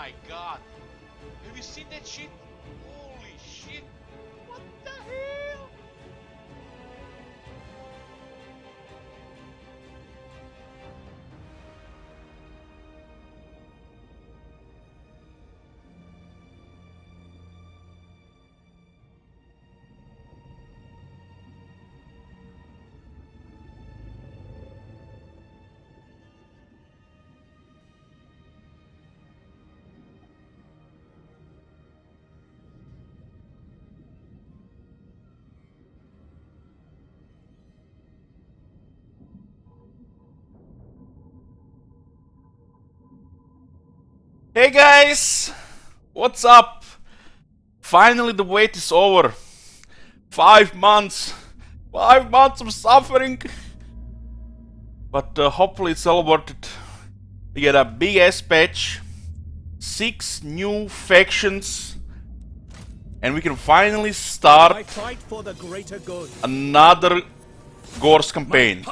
my god. Have you seen that shit? Holy shit. What the hell? Hey guys, what's up? Finally the wait is over. 5 months. 5 months of suffering. But hopefully it's all worth it. We get a big ass patch. 6 new factions. And we can finally start another Gorst campaign.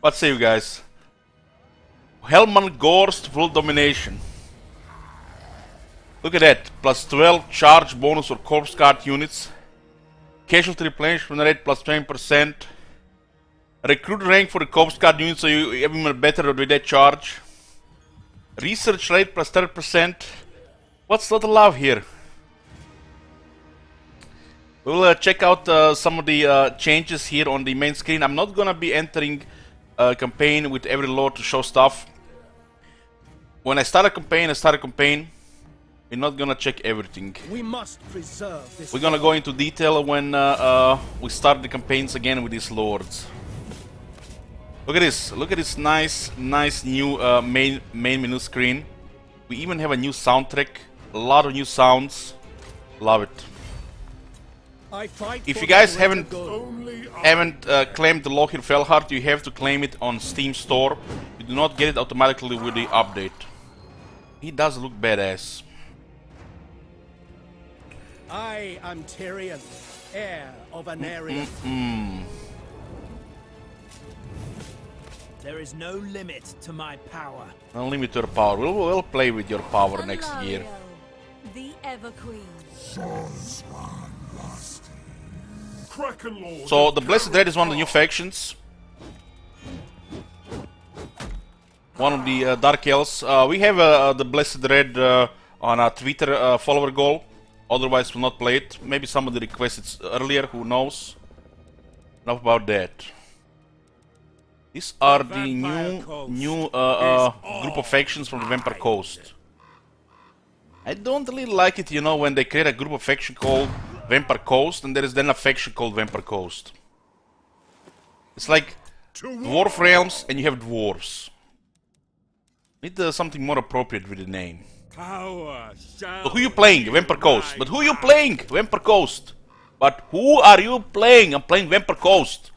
What say you guys? Hellman Gorst full domination. Look at that, plus 12 charge bonus for corpse guard units. Casualty replenishment rate plus 20%. Recruit rank for the corpse guard units so you even better with that charge. Research rate plus 30%. What's not to love here? We'll check out some of the changes here on the main screen. I'm not gonna be entering a campaign with every lord to show stuff. When I start a campaign, We're not gonna check everything. We must preserve this. We're gonna go into detail when we start the campaigns again with these lords. Look at this! Look at this nice new main menu screen. We even have a new soundtrack. A lot of new sounds. Love it. If you guys haven't claimed the Lochir Felhard, you have to claim it on Steam Store. You do not get it automatically with the update. He does look badass. I am Tyrion, heir of Anarion. There is no limit to my power. No limit to your power. We'll play with your power next year. The Ever Queen. So the Blessed Dread is one of the new factions. One of the Dark Elves. We have the Blessed Dread on our Twitter follower goal. Otherwise, we'll not play it. Maybe somebody requested it earlier, who knows. Enough about that. These are the new group of factions from the Vampire Coast. I don't really like it, you know, when they create a group of faction called Vampire Coast and there is then a faction called Vampire Coast. It's like Dwarf Realms and you have dwarves. Need something more appropriate with the name. So who you playing? Vampire Coast. But who you playing? Vampire Coast. But who are you playing? I'm playing Vampire Coast.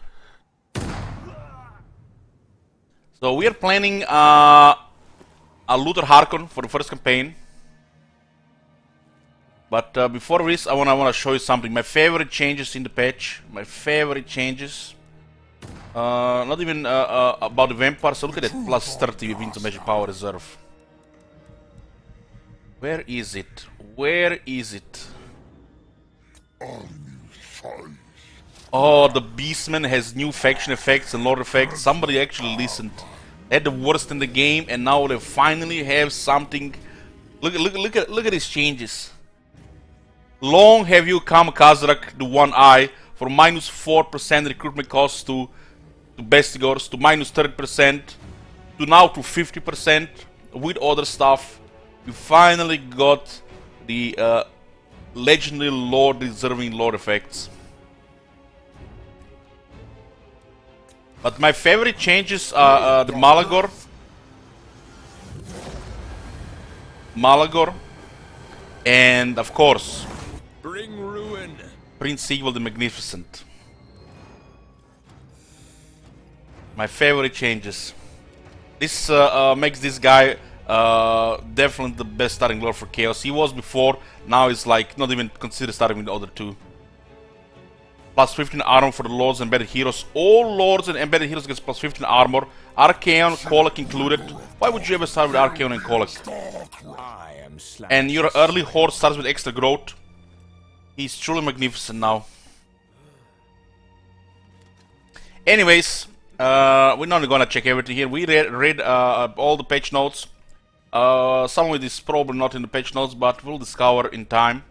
So we are planning a Luther Harkon for the first campaign. But before this, I wanna show you something. My favorite changes in the patch. My favorite changes. Not even about the vampires. So look at that, plus 30 with Winter Magic Power Reserve. Where is it? Where is it? Oh, the Beastman has new faction effects and lord effects. Somebody actually listened. They had the worst in the game, and now they finally have something. Look at these changes. Long have you come, Kazrak, the One Eye, for minus 4% recruitment costs to Bestigors, to minus 30%, to now to 50% with other stuff. You finally got the legendary lord deserving lord effects. But my favorite changes are the Malagor, and of course, Bring ruin. Prince Sigval the Magnificent. My favorite changes. This makes this guy definitely the best starting lord for Chaos. He was before, now he's like not even considered starting with the other two. Plus 15 armor for the Lords and Embedded Heroes. All Lords and Embedded Heroes gets plus 15 armor. Archaeon, Kolak included. Why would you ever start with Archaeon and Kolak? And your early horde starts with extra growth. He's truly magnificent now. Anyways, we're not gonna check everything here. We read all the patch notes. Some of it is probably not in the patch notes, but we'll discover in time.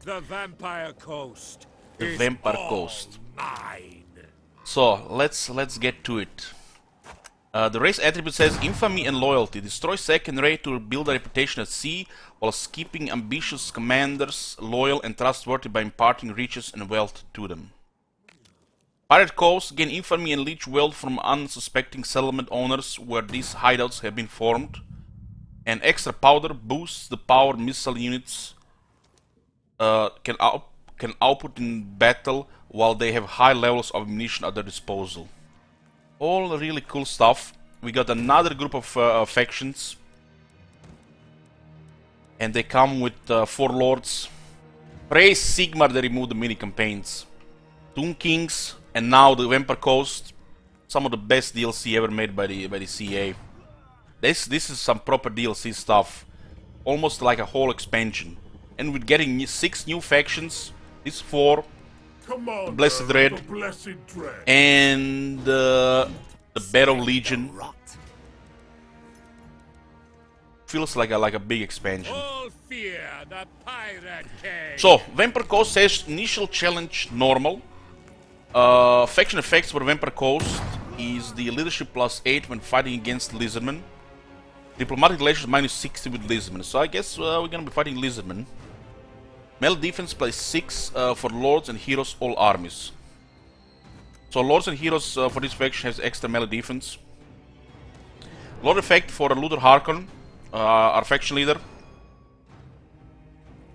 The Vampire Coast. The Vampire Coast. Mine. So let's get to it. The race attribute says infamy and loyalty. Destroy second rate to build a reputation at sea, while keeping ambitious commanders loyal and trustworthy by imparting riches and wealth to them. Pirate Coast, gain infamy and leech wealth from unsuspecting settlement owners where these hideouts have been formed. And extra powder boosts the power missile units can output in battle while they have high levels of ammunition at their disposal. All really cool stuff. We got another group of factions. And they come with 4 lords. Praise Sigmar, they removed the mini campaigns. Tomb Kings, and now the Vampire Coast. Some of the best DLC ever made by the CA. This is some proper DLC stuff. Almost like a whole expansion. And with getting 6 new factions, these 4, the Blessed Dread, and the Battle Legion. Feels like a big expansion. All fear the pirate king. So, Vampire Coast says initial challenge normal. Faction effects for Vampire Coast is the leadership +8 when fighting against Lizardmen. Diplomatic relations -60 with Lizardmen. So I guess we're gonna be fighting Lizardmen. Melee defense +6 for Lords and Heroes all armies. So Lords and Heroes for this faction has extra melee defense. Lord effect for Luther Harkon, our faction leader.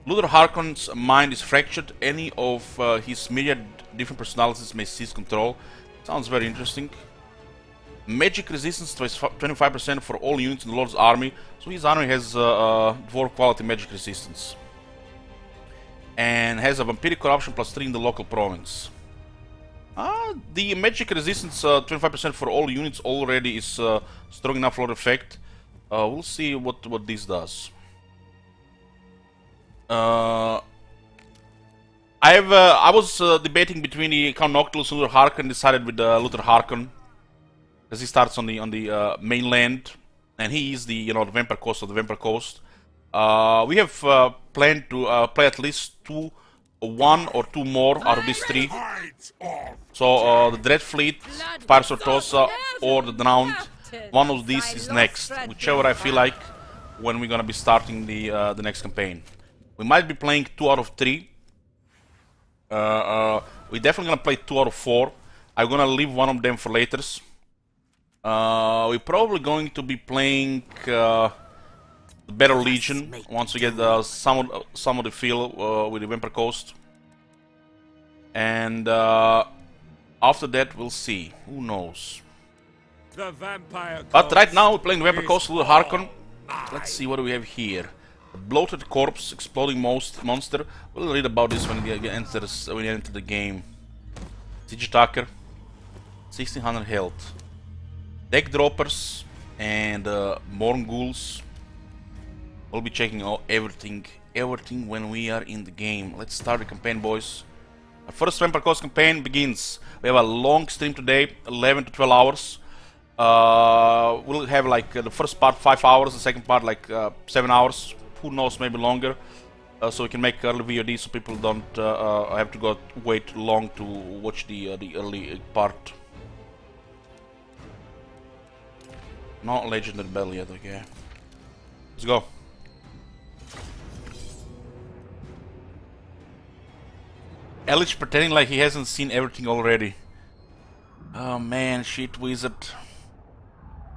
Luther Harkon's mind is fractured. Any of his myriad different personalities may seize control. Sounds very interesting. Magic resistance 25% for all units in the Lord's army. So his army has dwarf quality magic resistance. And has a vampiric corruption +3 in the local province. The magic resistance 25% for all units already is strong enough for effect. We'll see what this does. I was debating between the Count Noctilus and Luther Harkon. Decided with Luther Harkon, because he starts on the mainland, and he is the the Vampire Coast of the Vampire Coast. We have planned to play at least 1 or 2 more out of these 3. So the Dread Fleet, Pirates of Tosa, or the Drowned. One of these is next, whichever I feel like when we're gonna be starting the next campaign. We might be playing 2 out of 3. We're definitely gonna play 2 out of 4. I'm gonna leave one of them for later. We're probably going to be playing the Battle Legion once we get some of the feel with the Vampire Coast. And after that, we'll see. Who knows? The Vampire Coast. But right now, we're playing the Vampire Coast with Harkon. Let's see what do we have here. A bloated corpse, exploding monster. We'll read about this when we enter the game. Siege Attacker, 1600 health. Deck droppers and Morn Ghouls. We'll be checking out everything when we are in the game. Let's start the campaign, boys. Our first Vampire Coast campaign begins. We have a long stream today, 11 to 12 hours. We'll have like the first part 5 hours, the second part like 7 hours. Who knows, maybe longer. So we can make early VOD so people don't have to wait long to watch the early part. Not Legendary Battle yet, okay. Let's go. Elich pretending like he hasn't seen everything already. Oh man, shit wizard.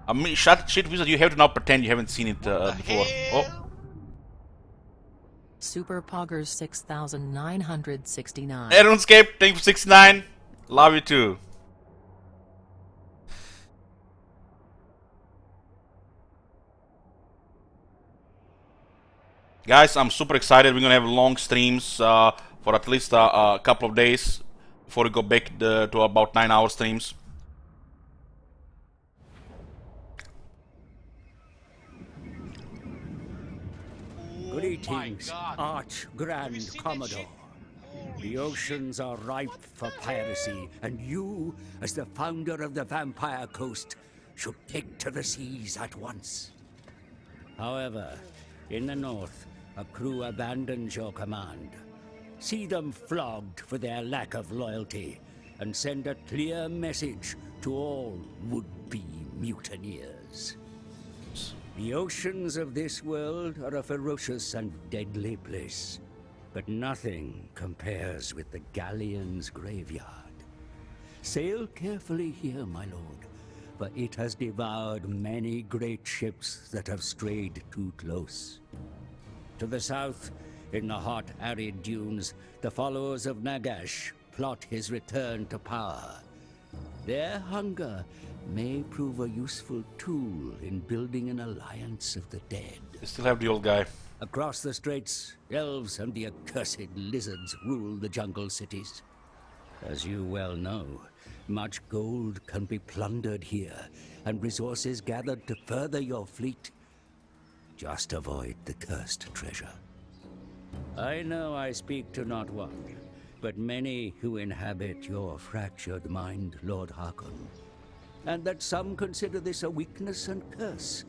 I mean, shit wizard, you have to now pretend you haven't seen it before. Oh. Super Poggers 6,969. Hey, RuneScape, thank you for 69. Love you too. Guys, I'm super excited. We're gonna have long streams for at least a couple of days before we go back to about 9-hour streams. Oh my Greetings, god. Arch Have you Grand seen that Commodore. shit? Holy The oceans are ripe for piracy, and you, as the founder of the Vampire Coast, should take to the seas at once. However, in the north, a crew abandons your command. See them flogged for their lack of loyalty, and send a clear message to all would-be mutineers. The oceans of this world are a ferocious and deadly place, but nothing compares with the galleon's graveyard. Sail carefully here, my lord, for it has devoured many great ships that have strayed too close. To the south, in the hot, arid dunes, the followers of Nagash plot his return to power. Their hunger may prove a useful tool in building an alliance of the dead. They still have the old guy. Across the straits, elves and the accursed lizards rule the jungle cities. As you well know, much gold can be plundered here, and resources gathered to further your fleet. Just avoid the cursed treasure. I know I speak to not one, but many who inhabit your fractured mind, Lord Harkon. And that some consider this a weakness and curse.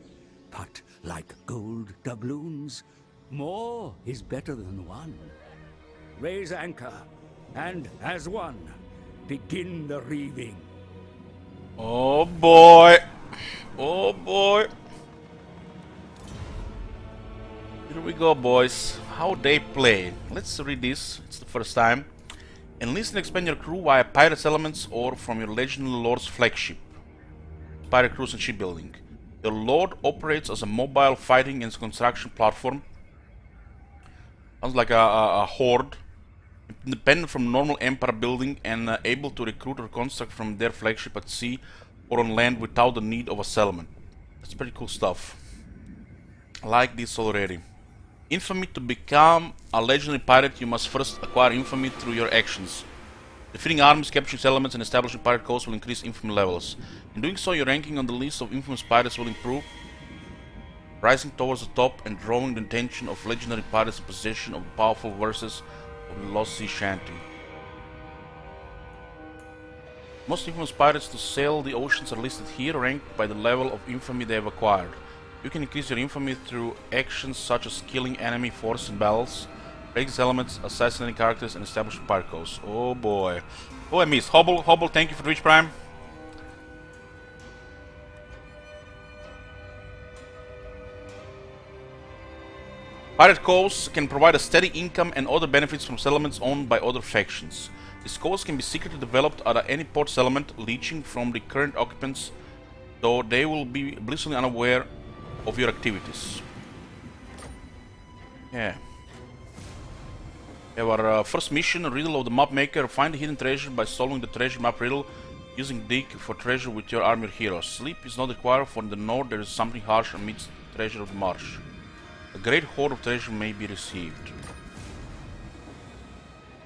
But like gold doubloons, more is better than one. Raise anchor, and as one, begin the reaving. Oh boy. Oh boy. Here we go, boys. How they play. Let's read this. It's the first time. Enlist and expand your crew via pirates elements or from your legendary lord's flagship. Pirate crews and shipbuilding. Your lord operates as a mobile fighting and construction platform. Sounds like a horde. Independent from normal empire building and able to recruit or construct from their flagship at sea or on land without the need of a settlement. That's pretty cool stuff. I like this already. Infamy. To become a legendary pirate, you must first acquire infamy through your actions. Defeating armies, capturing settlements, and establishing pirate coasts will increase infamy levels. In doing so, your ranking on the list of infamous pirates will improve, rising towards the top and drawing the attention of legendary pirates in possession of the powerful verses of the Lost Sea Shanty. Most infamous pirates to sail the oceans are listed here, ranked by the level of infamy they have acquired. You can increase your infamy through actions such as killing enemy force in battles, breaking elements, assassinating characters, and establishing pirate coasts. Oh boy. Oh, I missed. Hobble, thank you for Twitch Prime. Pirate coasts can provide a steady income and other benefits from settlements owned by other factions. These coasts can be secretly developed at any port settlement, leeching from the current occupants, though they will be blissfully unaware of your activities. Yeah. We have our first mission, Riddle of the Map Maker. Find the hidden treasure by solving the treasure map riddle using dig for treasure with your army heroes. Sleep is not required, for in the north there is something harsh amidst the treasure of the marsh. A great hoard of treasure may be received.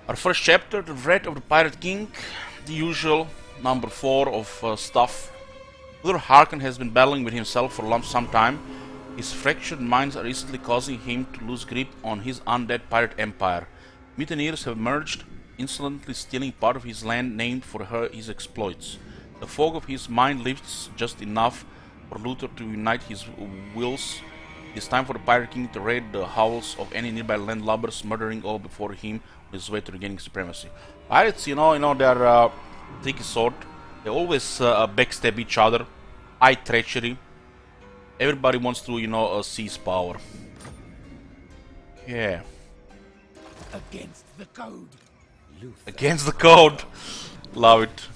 Our first chapter, the Wrath of the Pirate King. The usual, number 4 of stuff. Lord Harkon has been battling with himself for some time. His fractured minds are recently causing him to lose grip on his undead pirate empire. Mutineers have emerged, insolently stealing part of his land named for his exploits. The fog of his mind lifts just enough for Luther to unite his wills. It is time for the Pirate King to raid the hovels of any nearby landlubbers, murdering all before him on his way to regaining supremacy. Pirates, you know, they're tricky sort. They always backstab each other. High treachery. Everybody wants to, seize power. Yeah. Against the code. Luther. Against the code. Love it.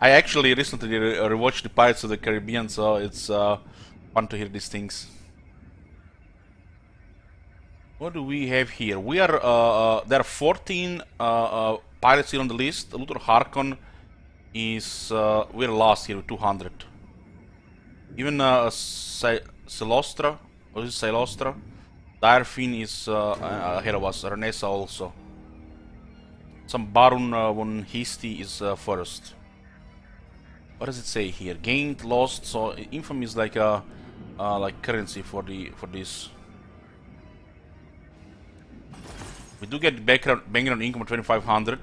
I actually recently rewatched the Pirates of the Caribbean, so it's fun to hear these things. What do we have here? We are there are 14 pirates here on the list. Luther Harkon is we're last here with 200. Even Celostra, what is it, Celostra? Direfin is ahead of us. Renessa also. Some Baron von Hasty is first. What does it say here? Gained, lost. So infamy is like a like currency for this. We do get background income of 2,500.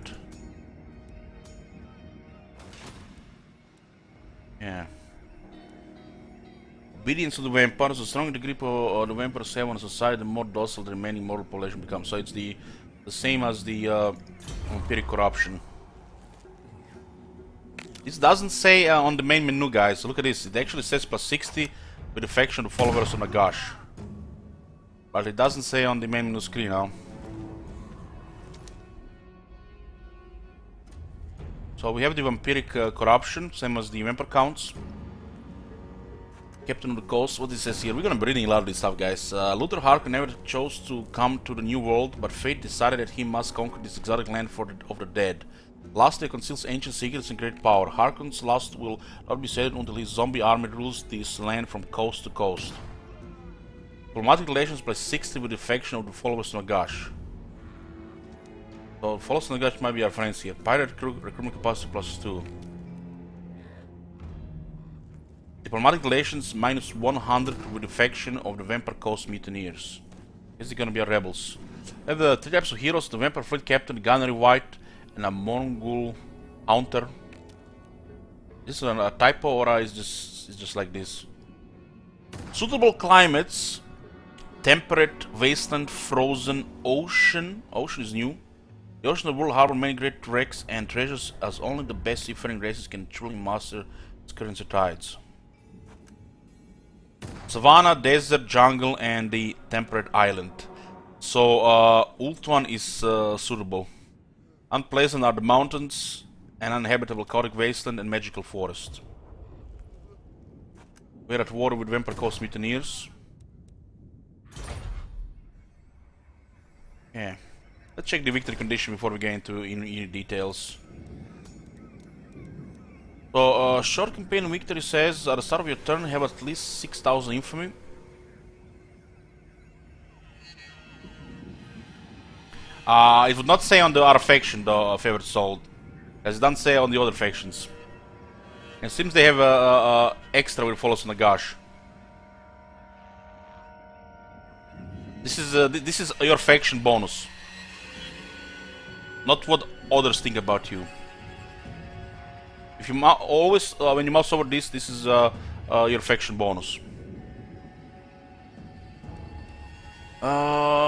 Yeah. Obedience to the vampires. The stronger the grip of the vampires have on society, the more docile the remaining mortal population becomes. So it's the same as the vampiric corruption. This doesn't say on the main menu, guys. Look at this. It actually says plus 60 with the faction of the followers of Nagash. But it doesn't say on the main menu screen now. So we have the vampiric corruption, same as the vampire counts. Captain of the Coast, what it says here, we're gonna be reading a lot of this stuff, guys. Luther Harker never chose to come to the New World, but fate decided that he must conquer this exotic land of the dead. Lastly, conceals ancient secrets and great power. Harkon's lust will not be sated until his zombie army rules this land from coast to coast. Diplomatic relations plus 60 with the faction of the followers of Nagash. So followers of Nagash might be our friends here. Pirate crew recruitment capacity plus 2. Diplomatic relations minus 100 with the faction of the Vampire Coast Mutineers. Is it gonna be our rebels? We have the 3 types of heroes: the Vampire Fleet Captain, Gunnery White, and a Mongol Hunter. Is this a typo or is just like this? Suitable climates: temperate, wasteland, frozen, ocean. Ocean is new. The ocean will harbor many great wrecks and treasures, as only the best seafaring races can truly master its currents and tides. Savannah, desert, jungle, and the temperate island. So Ultuan is suitable. Unpleasant are the mountains, and uninhabitable chaotic wasteland and magical forest. We're at war with Vampire Coast Mutineers. Yeah. Let's check the victory condition before we get into any details. So, short campaign victory says at the start of your turn have at least 6,000 infamy. It would not say on the other faction, the favorite soul, as it doesn't say on the other factions. And it seems they have extra with follows Nagash. This is your faction bonus, not what others think about you. If you always, when you mouse over this is your faction bonus.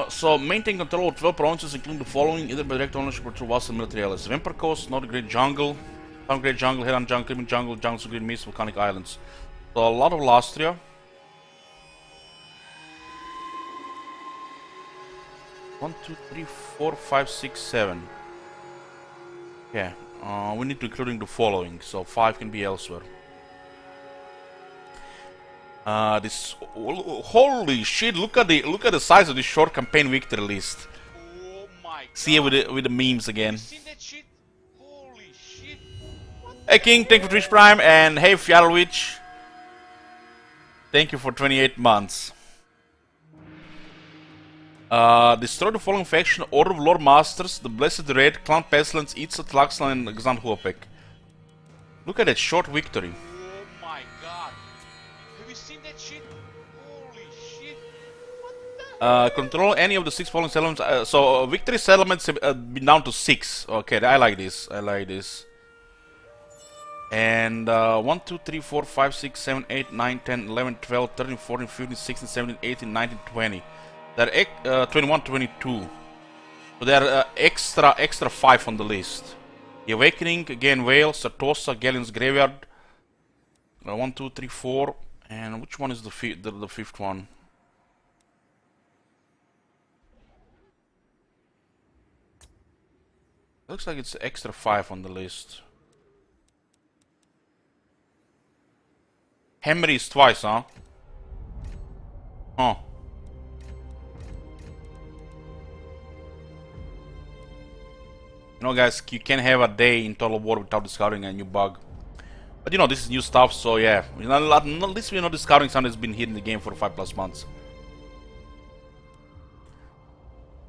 So maintain control of 12 provinces, including the following, either by direct ownership or through vassal military allies: Vampire Coast, North Great Jungle, Town Great Jungle, Heron Jungle, Crimin Jungle, Jungles of Green Mist, Volcanic Islands. So a lot of Lastria. One, two, three, 4, 5, 6, 7. Yeah. We need to including the following, so 5 can be elsewhere. This holy shit! Look at the size of this short campaign victory list. Oh my god. See it with the memes again. You seen that shit? Holy shit. Hey King, thank you for Twitch Prime, and hey Fjalwich, thank you for 28 months. Destroy the following faction: Order of Lord Masters, the Blessed Red, Clan Pestilence, Itzat, Laxlan, and Xanhuapek. Look at that short victory. Oh my god. Have you seen that shit? Holy shit. What the Control any of the 6 following settlements. So victory settlements have been down to 6. Okay, I like this. I like this. And 1, 2, 3, 4, 5, 6, 7, 8, 9, 10, 11, 12, 13, 14, 15, 16, 17, 18, 19, 20. They're 21, 22. So they're extra 5 on the list. The Awakening, again Vale, Sartosa, Galleon's Graveyard. 1, 2, 3, 4. And which one is the fifth one? Looks like it's extra 5 on the list. Hammery is twice, huh? Huh. You know, guys, you can have a day in Total War without discovering a new bug. But you know, this is new stuff, so yeah. At least we're not discovering something that's been here in the game for 5+ months.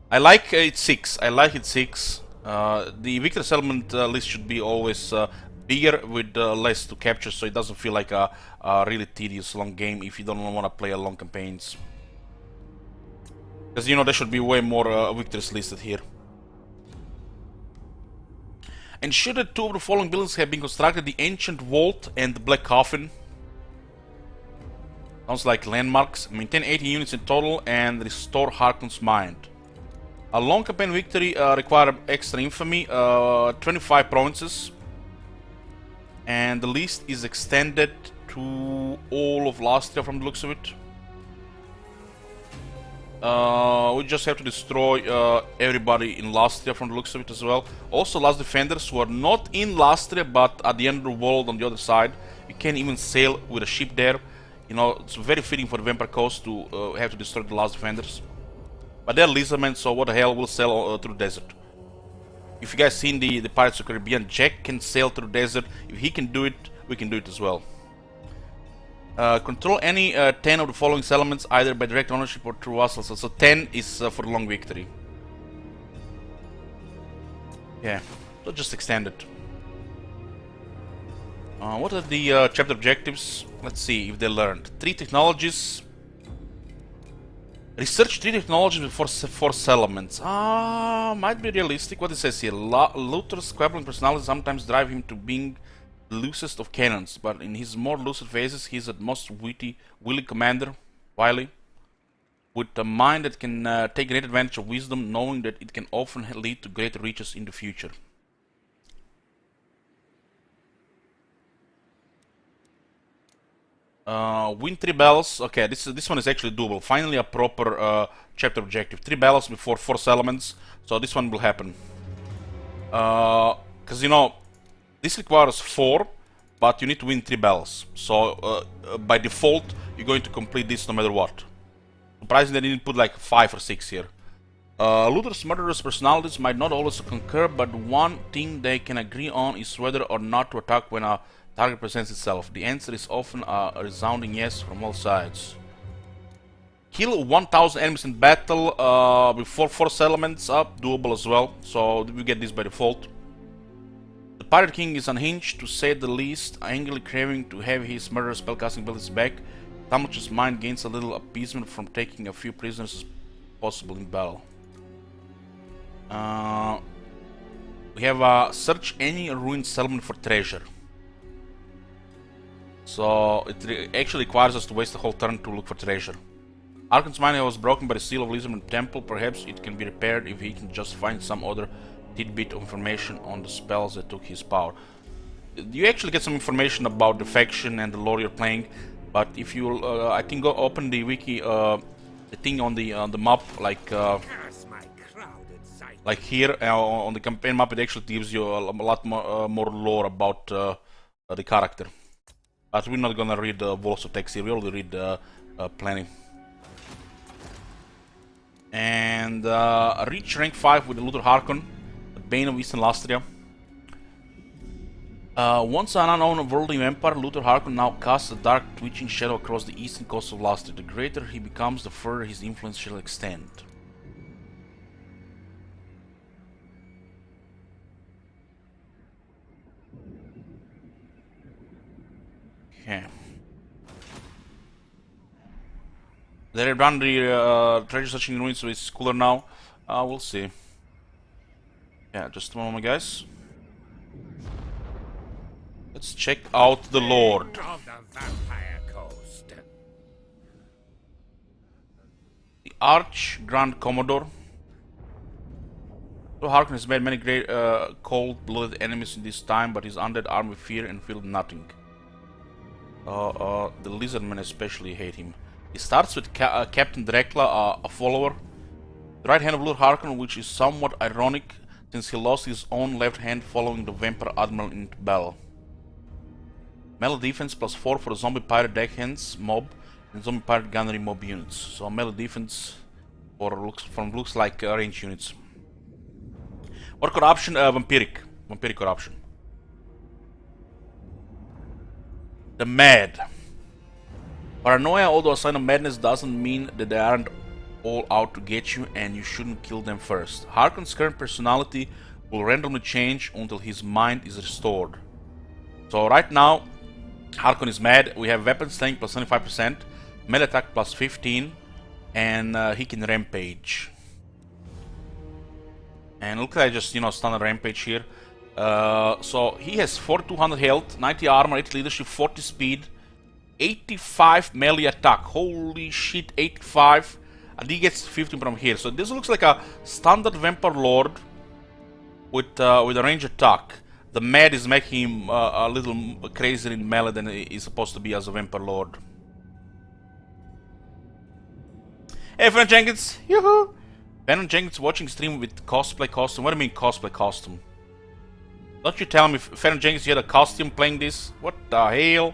I like it 6. I like it 6. The victory settlement list should be always bigger with less to capture, so it doesn't feel like a really tedious long game if you don't want to play a long campaigns. Because you know there should be way more victories listed here. And should the two of the following buildings have been constructed: the Ancient Vault and the Black Coffin. Sounds like landmarks. Maintain 80 units in total and restore Harkon's mind. A long campaign victory required extra infamy, 25 provinces. And the list is extended to all of Lastria from the looks of it. We just have to destroy everybody in Lastria from the looks of it as well. Also last defenders who are not in Lastria but at the end of the world on the other side. You can't even sail with a ship there. You know, it's very fitting for the Vampire Coast to have to destroy the last defenders. But they're lizardmen, so what the hell, will sail through the desert. If you guys seen the Pirates of the Caribbean, Jack can sail through the desert. If he can do it, we can do it as well. Control any 10 of the following settlements, either by direct ownership or through vassals. So 10 is for the long victory. Yeah, so just extend it. What are the chapter objectives? Let's see if they learned. 3 technologies. Research 3 technologies before 4 settlements. Might be realistic. What it says here. Luther's squabbling personality sometimes drive him to being the loosest of cannons, but in his more lucid phases, he is at most wily commander, wily, with a mind that can take great advantage of wisdom, knowing that it can often lead to greater riches in the future. Win 3 battles. Okay, this one is actually doable. Finally a proper chapter objective. 3 battles before 4 settlements. So this one will happen. Because you know, this requires 4, but you need to win 3 battles. So by default, you're going to complete this no matter what. Surprising they didn't put like 5 or 6 here. Luther's murderous personalities might not always concur, but one thing they can agree on is whether or not to attack when a target presents itself. The answer is often a resounding yes from all sides. Kill 1000 enemies in battle before 4 settlements up, doable as well, so we get this by default. The Pirate King is unhinged, to say the least, angrily craving to have his murderous spellcasting abilities back. Talmadge's mind gains a little appeasement from taking a few prisoners as possible in battle. We have search any ruined settlement for treasure. So it actually requires us to waste the whole turn to look for treasure. Harkon's mind was broken by the seal of Lizardman Temple. Perhaps it can be repaired if he can just find some other tidbit of information on the spells that took his power. You actually get some information about the faction and the lore you're playing, but if you, I think, go open the wiki, the thing on the map, like here on the campaign map, it actually gives you a lot more lore about the character. But we're not gonna read walls of text here. We already read plenty. And reach rank 5 with the Luther Harkon, the Bane of Eastern Lastria. Once an unknown worldly vampire, Luther Harkon now casts a dark twitching shadow across the eastern coast of Lastria. The greater he becomes, the further his influence shall extend. Okay. They run the treasure searching ruins, so it's cooler now. We'll see. Yeah, just a moment, guys. Let's check out the Lord. Of the Vampire Coast. The Arch Grand Commodore. So Harkon has made many great cold-blooded enemies in this time, but his undead armed with fear and feel nothing. The Lizardmen especially hate him. He starts with Captain Dracula, a follower. The right hand of Lord Harkon, which is somewhat ironic since he lost his own left hand following the Vampire Admiral into battle. Melee defense +4 for the Zombie Pirate Deckhands mob and Zombie Pirate Gunnery mob units. So melee defense looks like range units. What corruption? Vampiric corruption. The Mad. Paranoia, although a sign of madness, doesn't mean that they aren't all out to get you and you shouldn't kill them first. Harkon's current personality will randomly change until his mind is restored. So right now, Harkon is mad. We have weapon slaying plus 25%, melee attack plus 15, and he can rampage. And look like I just, standard rampage here. So he has 4200 health, 90 armor, 80 leadership, 40 speed, 85 melee attack. Holy shit, 85. And he gets 15 from here. So this looks like a standard Vampire Lord with a range attack. The mad is making him a little crazier in melee than he's supposed to be as a Vampire Lord. Hey, Fennon Jenkins! Yoo-hoo! Fennon Jenkins watching stream with cosplay costume. What do you mean cosplay costume? Don't you tell me, Fennon Jenkins, you had a costume playing this? What the hell?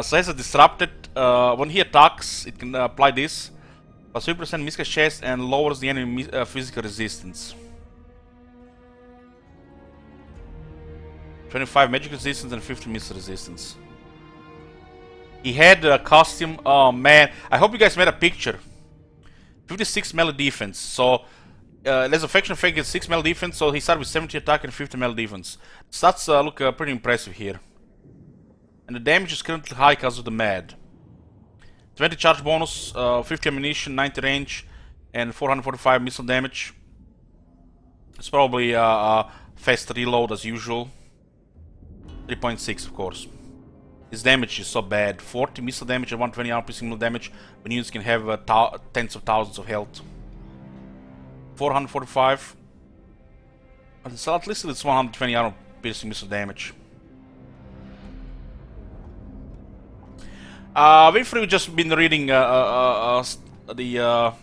So as a disrupted, when he attacks, it can apply this. Plus 3% miscast chest and lowers the enemy physical resistance. 25 magic resistance and 50 missile resistance. He had a costume. Oh man, I hope you guys made a picture. 56 melee defense. So there's a faction fake gets 6 melee defense. So he started with 70 attack and 50 melee defense. Stats look pretty impressive here. And the damage is currently high because of the mad. 20 charge bonus, 50 ammunition, 90 range, and 445 missile damage. It's probably a fast reload as usual. 3.6 of course. His damage is so bad. 40 missile damage and 120 armor piercing missile damage when units can have tens of thousands of health. 445. So at least it's 120 armor piercing missile damage. We've just been reading the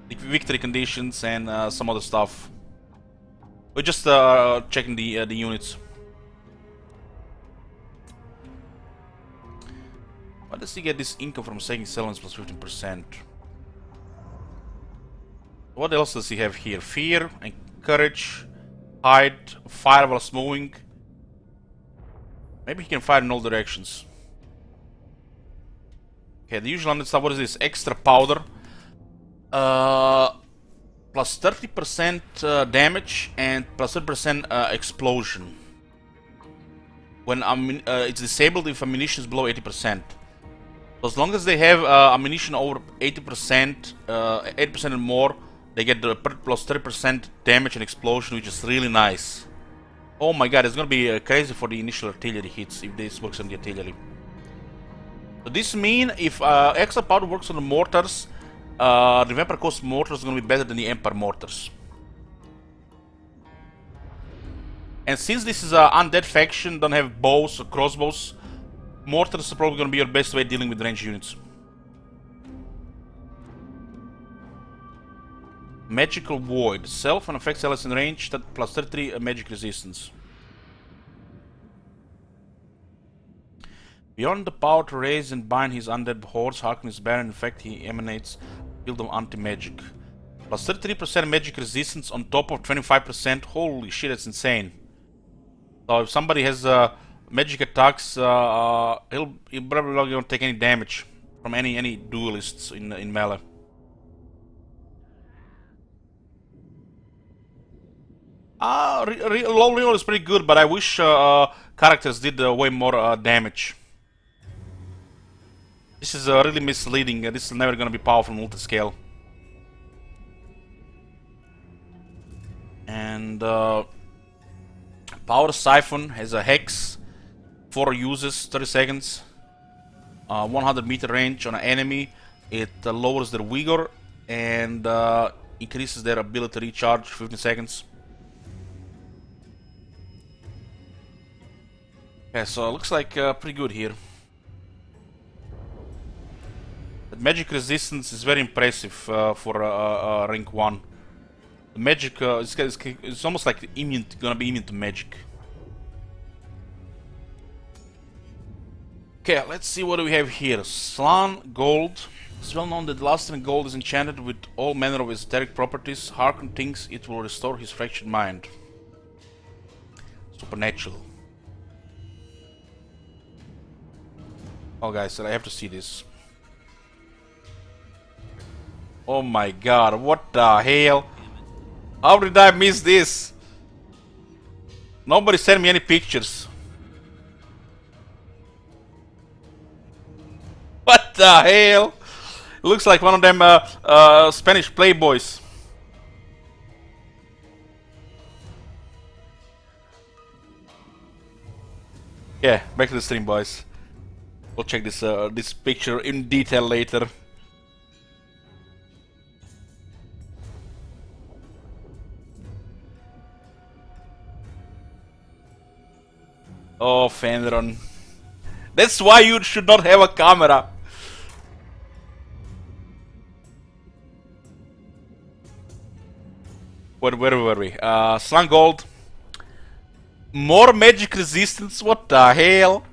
victory conditions and some other stuff. We're just checking the units. Why does he get this income from selling sellings plus 15%? What else does he have here? Fear, encourage, hide, fire while moving. Maybe he can fire in all directions. Okay, the usual undead stuff. What is this? Extra powder. Plus 30% damage and plus 30% explosion. When it's disabled if ammunition is below 80%. So as long as they have ammunition over 80%, 80% and more, they get the plus 30% damage and explosion, which is really nice. Oh my god, it's gonna be crazy for the initial artillery hits if this works on the artillery. So this means if extra powder works on the mortars, the Vampire Coast mortars are gonna be better than the Empire mortars. And since this is an undead faction, don't have bows or crossbows, mortars are probably gonna be your best way dealing with ranged units. Magical Void. Self and affects allies in range, that plus 33 magic resistance. Beyond the power to raise and bind his undead hordes, Harkon is barren. In fact, he emanates a field of anti-magic. Plus 33% magic resistance on top of 25%. Holy shit, that's insane. So if somebody has magic attacks, he'll probably not gonna take any damage from any duelists in melee. Low reroll is pretty good, but I wish characters did way more damage. This is really misleading. This is never gonna be powerful in multi-scale. And Power Siphon has a hex, 4 uses, 30 seconds, 100 meter range on an enemy. It lowers their vigor and increases their ability to recharge 15 seconds. Okay, so it looks like pretty good here. The magic resistance is very impressive for rank 1. The magic it's almost like immune, gonna be immune to magic. Okay, let's see what do we have here. Slan Gold. It's well known that Lustrine Gold is enchanted with all manner of esoteric properties. Harkon thinks it will restore his fractured mind. Supernatural. Oh guys, I have to see this. Oh my god, what the hell? How did I miss this? Nobody sent me any pictures. What the hell? It looks like one of them Spanish playboys. Yeah, back to the stream, boys. We'll check this this picture in detail later. Oh, Fenron. That's why you should not have a camera. Where were we? Slung Gold. More magic resistance? What the hell?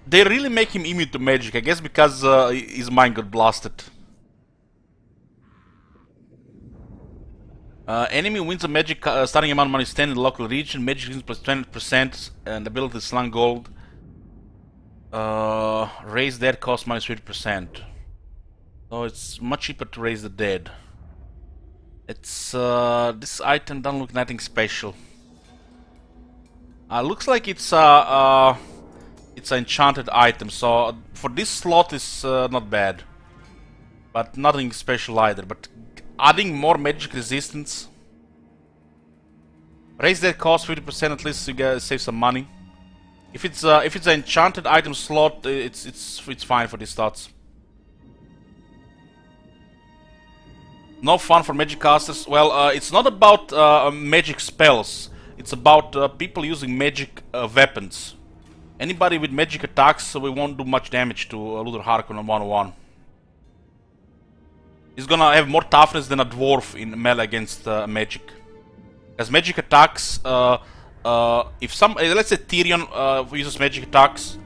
They really make him immune to magic, I guess because his mind got blasted. Enemy wins a magic starting amount of money spent in the local region. Magic resistance plus 20% and ability Slung Gold. Raise dead cost minus 50%. So it's much cheaper to raise the dead. It's this item doesn't look nothing special. Looks like it's an enchanted item, so for this slot is not bad, but nothing special either. But adding more magic resistance, raise that cost 50%. At least you guys save some money. If it's an enchanted item slot, it's fine for these stats. No fun for magic casters. Well, it's not about magic spells. It's about people using magic weapons. Anybody with magic attacks, so we won't do much damage to Luther Harkon on 101. He's gonna have more toughness than a dwarf in melee against magic. As magic attacks, if some, let's say Tyrion uses magic attacks,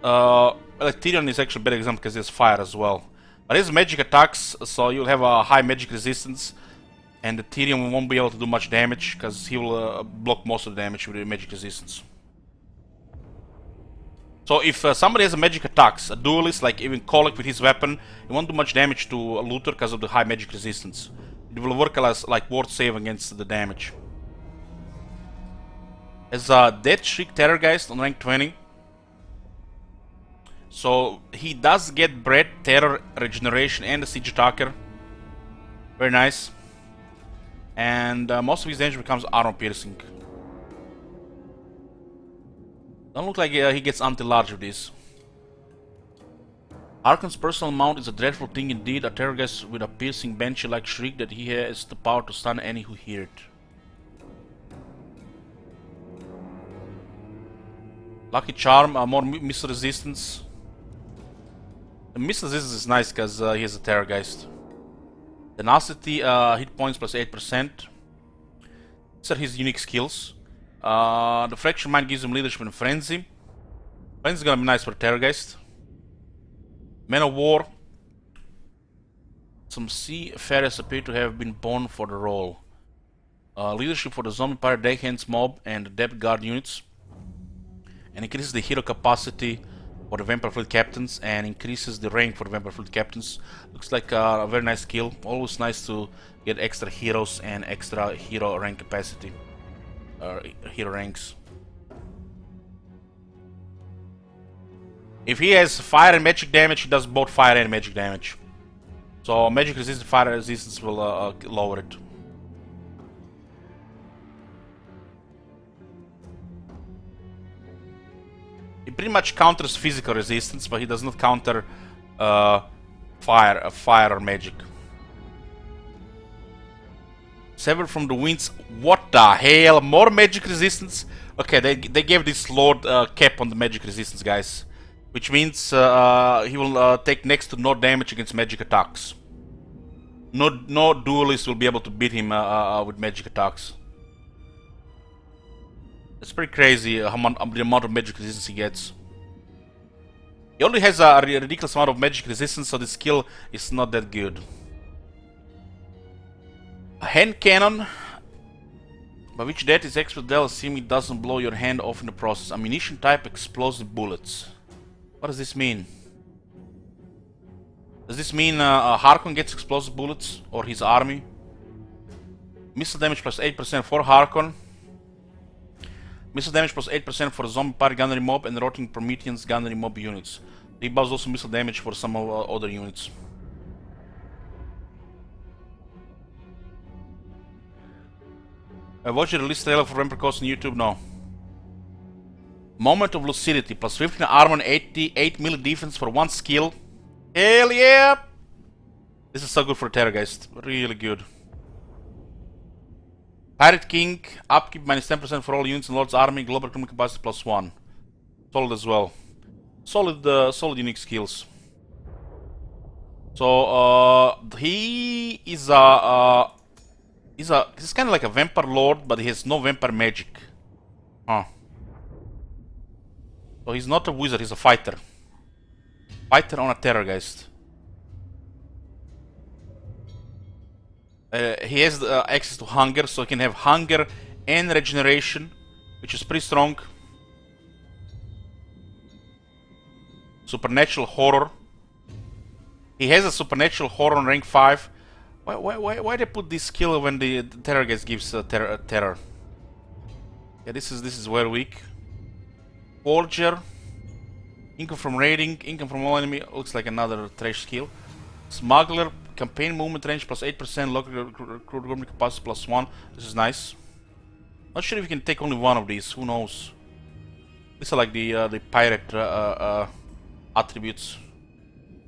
Tyrion is actually a better example because he has fire as well. But he has magic attacks, so you'll have a high magic resistance, and the Tyrion won't be able to do much damage because he will block most of the damage with the magic resistance. So if somebody has a magic attacks, a duelist like even Kolek with his weapon, he won't do much damage to Luther because of the high magic resistance. It will work as like ward save against the damage. As a Dead Shriek Terrorgeist on rank 20. So he does get Bread, Terror, Regeneration and the Siege Attacker. Very nice. And most of his damage becomes armor piercing. Don't look like he gets anti-large with this. Harkon's personal mount is a dreadful thing indeed, a terrorgeist with a piercing banshee-like shriek that he has the power to stun any who hear it. Lucky Charm, more missile resistance. The missile resistance is nice because he has a terrorgeist. Tenacity, hit points plus 8%. These are his unique skills. The Fractured Mind gives him leadership and frenzy. Frenzy is gonna be nice for Terrorgeist. Men of War. Some seafarers appear to have been born for the role. Leadership for the Zombie Pirate Deckhands mob and the Depth Guard units. And increases the hero capacity for the Vampire Fleet captains and increases the rank for the Vampire Fleet captains. Looks like a very nice skill. Always nice to get extra heroes and extra hero rank capacity. Hero ranks. If he has fire and magic damage, he does both fire and magic damage. So magic resistance, fire resistance will lower it. He pretty much counters physical resistance, but he does not counter fire or magic. Sever from the winds. What the hell? More magic resistance? Okay, they gave this lord cap on the magic resistance, guys. Which means he will take next to no damage against magic attacks. No duelist will be able to beat him with magic attacks. It's pretty crazy the amount of magic resistance he gets. He only has a ridiculous amount of magic resistance, so the skill is not that good. A hand cannon, by which that is explodel, assuming it doesn't blow your hand off in the process. Ammunition type explosive bullets. What does this mean? Does this mean Harkon gets explosive bullets or his army? Missile damage plus 8% for Harkon. Missile damage plus 8% for zombie party gunnery mob and rotting Prometheans gunnery mob units. He buffs also missile damage for some other units. Watch the release trailer for Vampire Coast on YouTube? No. Moment of Lucidity plus 15 armor and 88 melee defense for 1 skill. Hell yeah! This is so good for Terrorgeist. Really good. Pirate King, upkeep minus 10% for all units in Lord's army, global criminal capacity plus 1. Solid as well. Solid unique skills. So he is he's kind of like a vampire lord, but he has no vampire magic. Huh. So he's not a wizard, he's a fighter. Fighter on a Terrorgeist. He has access to hunger, so he can have hunger and regeneration, which is pretty strong. Supernatural horror. He has a supernatural horror on rank 5. Why they put this skill when the Terrorgeist gives terror? Yeah, this is very weak. Forger. Income from raiding, income from all enemy. Looks like another trash skill. Smuggler. Campaign movement range plus 8%, local recruitment capacity plus 1. This is nice. Not sure if you can take only one of these, who knows. These are like the pirate attributes.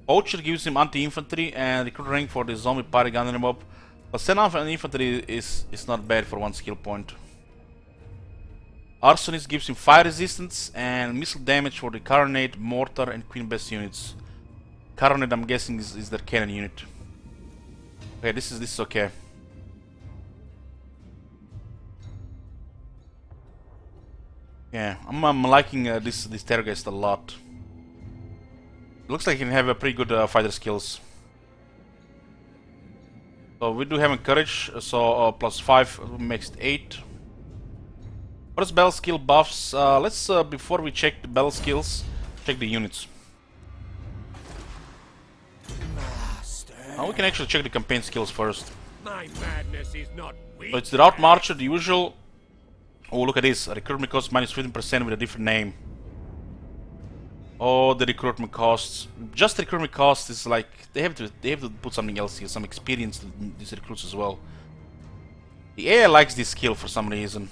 Poacher gives him anti-infantry and recruit rank for the zombie party gunnery mob. But send off an infantry is not bad for 1 skill point. Arsonist gives him fire resistance and missile damage for the Carronade, Mortar and Queen Bess units. Carronade, I'm guessing, is their cannon unit. Okay, this is okay. Yeah, I'm liking this Terrorgeist a lot. Looks like he can have a pretty good fighter skills. So we do have encourage, so plus 5 makes it 8. What is battle skill buffs? Let's before we check the battle skills, check the units. We can actually check the campaign skills first. My madness is not weak. So it's the Route Marcher, the usual. Oh, look at this. Recruitment cost minus 15% with a different name. Oh, the recruitment costs. Just recruitment costs is like they have to put something else here, some experience to these recruits as well. The AI likes this skill for some reason.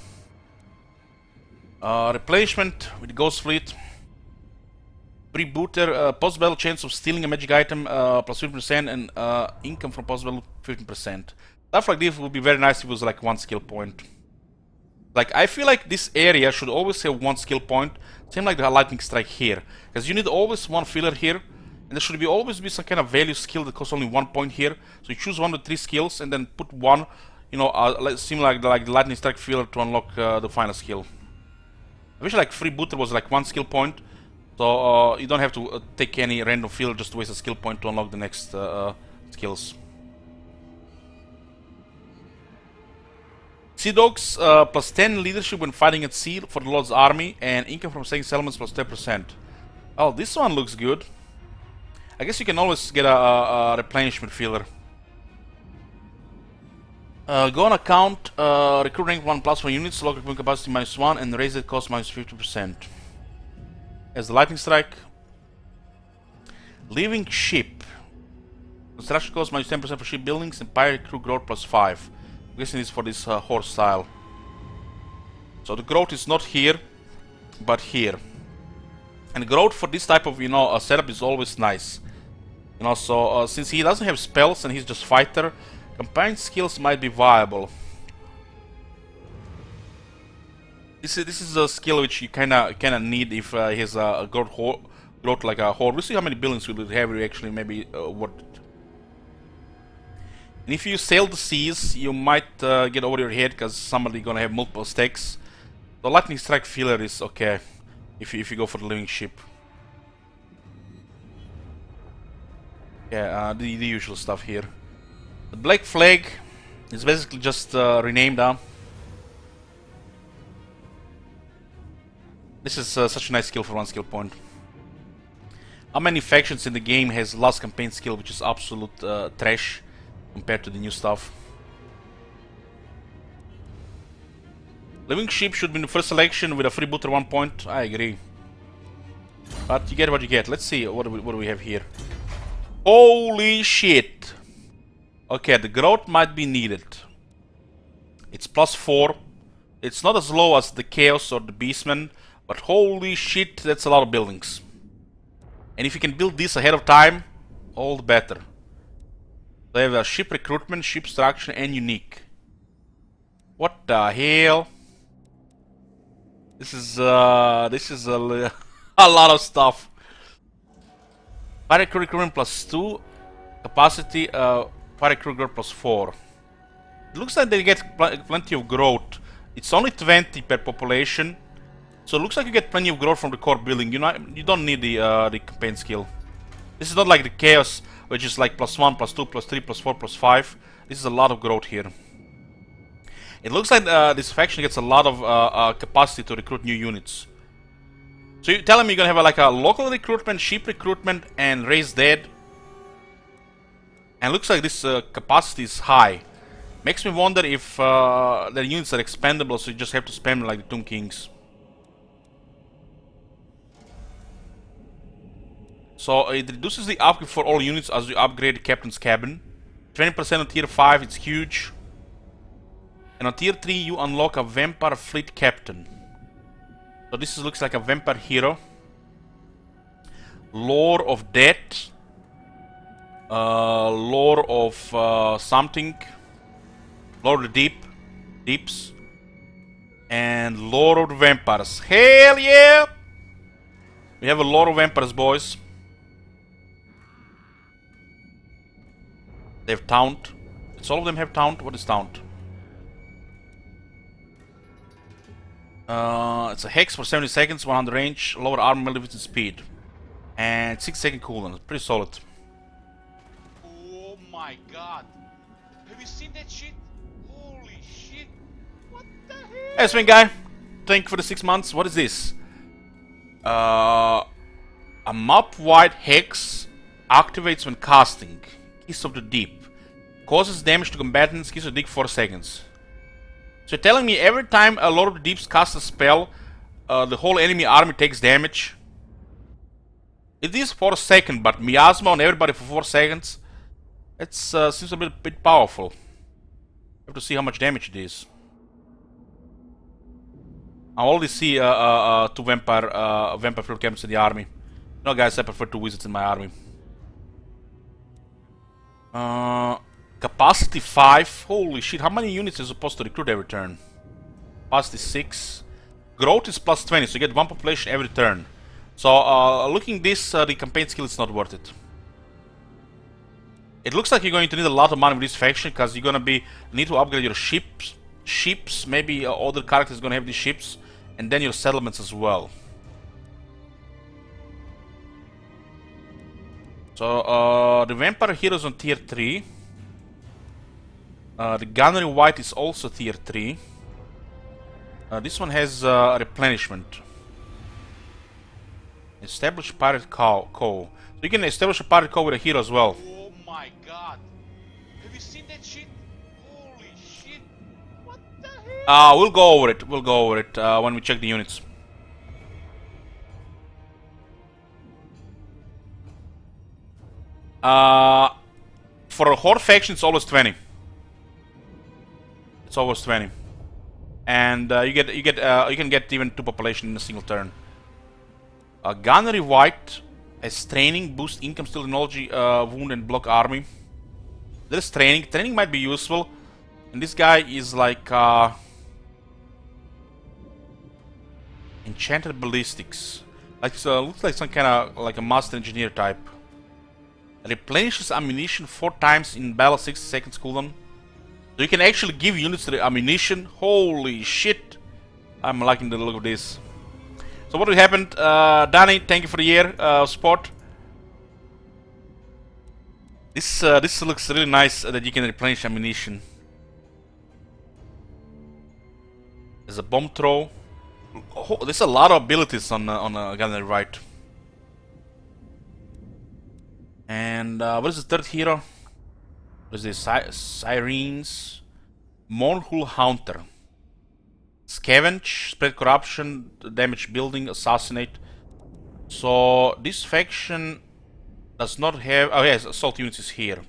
Replenishment with the Ghost Fleet. Pre-booter, post-battle chance of stealing a magic item plus 15% and income from post-battle 15%. Stuff like this would be very nice if it was like 1 skill point. Like, I feel like this area should always have 1 skill point, same like the lightning strike here. Because you need always 1 filler here, and there should always be some kind of value skill that costs only 1 point here. So you choose 1 with 3 skills and then put 1, you know, similar like the lightning strike filler to unlock the final skill. I wish like freebooter was like 1 skill point. So you don't have to take any random filler just to waste a skill point to unlock the next skills. Sea Dogs plus 10 leadership when fighting at sea for the Lord's army and income from saving settlements plus 10%. Oh, this one looks good. I guess you can always get a replenishment filler. Go on account, recruit rank 1 plus for units, local equipment capacity minus 1 and raise it cost minus 50%. As the lightning strike. Leaving ship. Construction cost minus 10% for ship buildings and pirate crew growth plus 5. I'm guessing it's for this horse style. So the growth is not here, but here. And growth for this type of, you know, setup is always nice. You know, so since he doesn't have spells and he's just fighter, combined skills might be viable. This is a skill which you kinda need if he has a growth like a horde. We'll see how many buildings we will have actually maybe what. And if you sail the seas, you might get over your head because somebody gonna have multiple stakes. The lightning strike filler is okay if you go for the living ship. Yeah, the usual stuff here. The Black Flag is basically just renamed now. This is such a nice skill for 1 skill point. How many factions in the game has last campaign skill, which is absolute trash compared to the new stuff? Living Sheep should be in the first selection with a freebooter 1 point. I agree. But you get what you get. Let's see what do we have here. Holy shit! Okay, the growth might be needed. It's +4. It's not as low as the Chaos or the Beastmen, but holy shit, that's a lot of buildings. And if you can build this ahead of time, all the better. They have a ship recruitment, ship structure, and unique. What the hell? This is a lot of stuff. Pirate crew recruitment +2, capacity, pirate crew growth +4. It looks like they get plenty of growth. It's only 20 per population, so it looks like you get plenty of growth from the core building. You don't need the campaign skill. This is not like the Chaos, which is like +1, +2, +3, +4, +5. This is a lot of growth here. It looks like this faction gets a lot of capacity to recruit new units. So you're telling me you're gonna have like a local recruitment, ship recruitment, and raise dead? And looks like this capacity is high. Makes me wonder if their units are expendable, so you just have to spam like the Tomb Kings. So it reduces the upgrade for all units as you upgrade the Captain's Cabin. 20% on tier 5, it's huge. And on tier 3 you unlock a Vampire Fleet Captain. So this looks like a Vampire Hero. Lore of Death. Lore of something. Lore of the Deeps. And Lore of the Vampires. Hell yeah! We have a Lore of Vampires, boys. They have Taunt. Does all of them have Taunt? What is Taunt? It's a Hex for 70 seconds, 100 range, lower armor, melee and speed. And 6-second cooldown. Pretty solid. Oh my god. Have you seen that shit? Holy shit. What the hell? Hey, Swing Guy. Thank you for the 6 months. What is this? A map-wide Hex activates when casting. Kiss of the Deep. Causes damage to combatants. Kiss of the Deep 4 seconds. So you're telling me every time a Lord of the Deeps casts a spell, the whole enemy army takes damage? It is 4 seconds, but miasma on everybody for 4 seconds? It seems a bit powerful. Have to see how much damage it is. I already see 2 vampire field camps in the army. No, guys, I prefer 2 wizards in my army. Capacity 5. Holy shit, how many units are supposed to recruit every turn? Capacity 6. Growth is +20, so you get 1 population every turn. So, looking this, the campaign skill is not worth it. It looks like you're going to need a lot of money with this faction, because you're gonna need to upgrade your ships, maybe other characters are gonna have these ships, and then your settlements as well. So, the Vampire Heroes on tier 3. The Gunnery White is also tier 3. This one has replenishment. Establish Pirate Co. So you can establish a Pirate Co with a hero as well. Oh my god. Have you seen that shit? Holy shit. What the hell? We'll go over it. We'll go over it when we check the units. For a Horde faction, it's always 20. It's always 20, and you can get even 2 population in a single turn. Gunnery White has training, boost income, skill, technology, wound, and block army. There's training. Training might be useful, and this guy is like enchanted ballistics. Like looks like some kind of like a master engineer type. Replenishes ammunition 4 times in battle, 60 seconds cooldown. So you can actually give units the ammunition. Holy shit. I'm liking the look of this. So what happened? Danny, thank you for the year support. This looks really nice that you can replenish ammunition. There's a bomb throw. Oh, there's a lot of abilities on Gunnery Right. And what is the third hero? What is this? Sirens. Mournful Haunter. Scavenge, spread corruption, damage building, assassinate. So this faction does not have... Oh yes, assault units is here.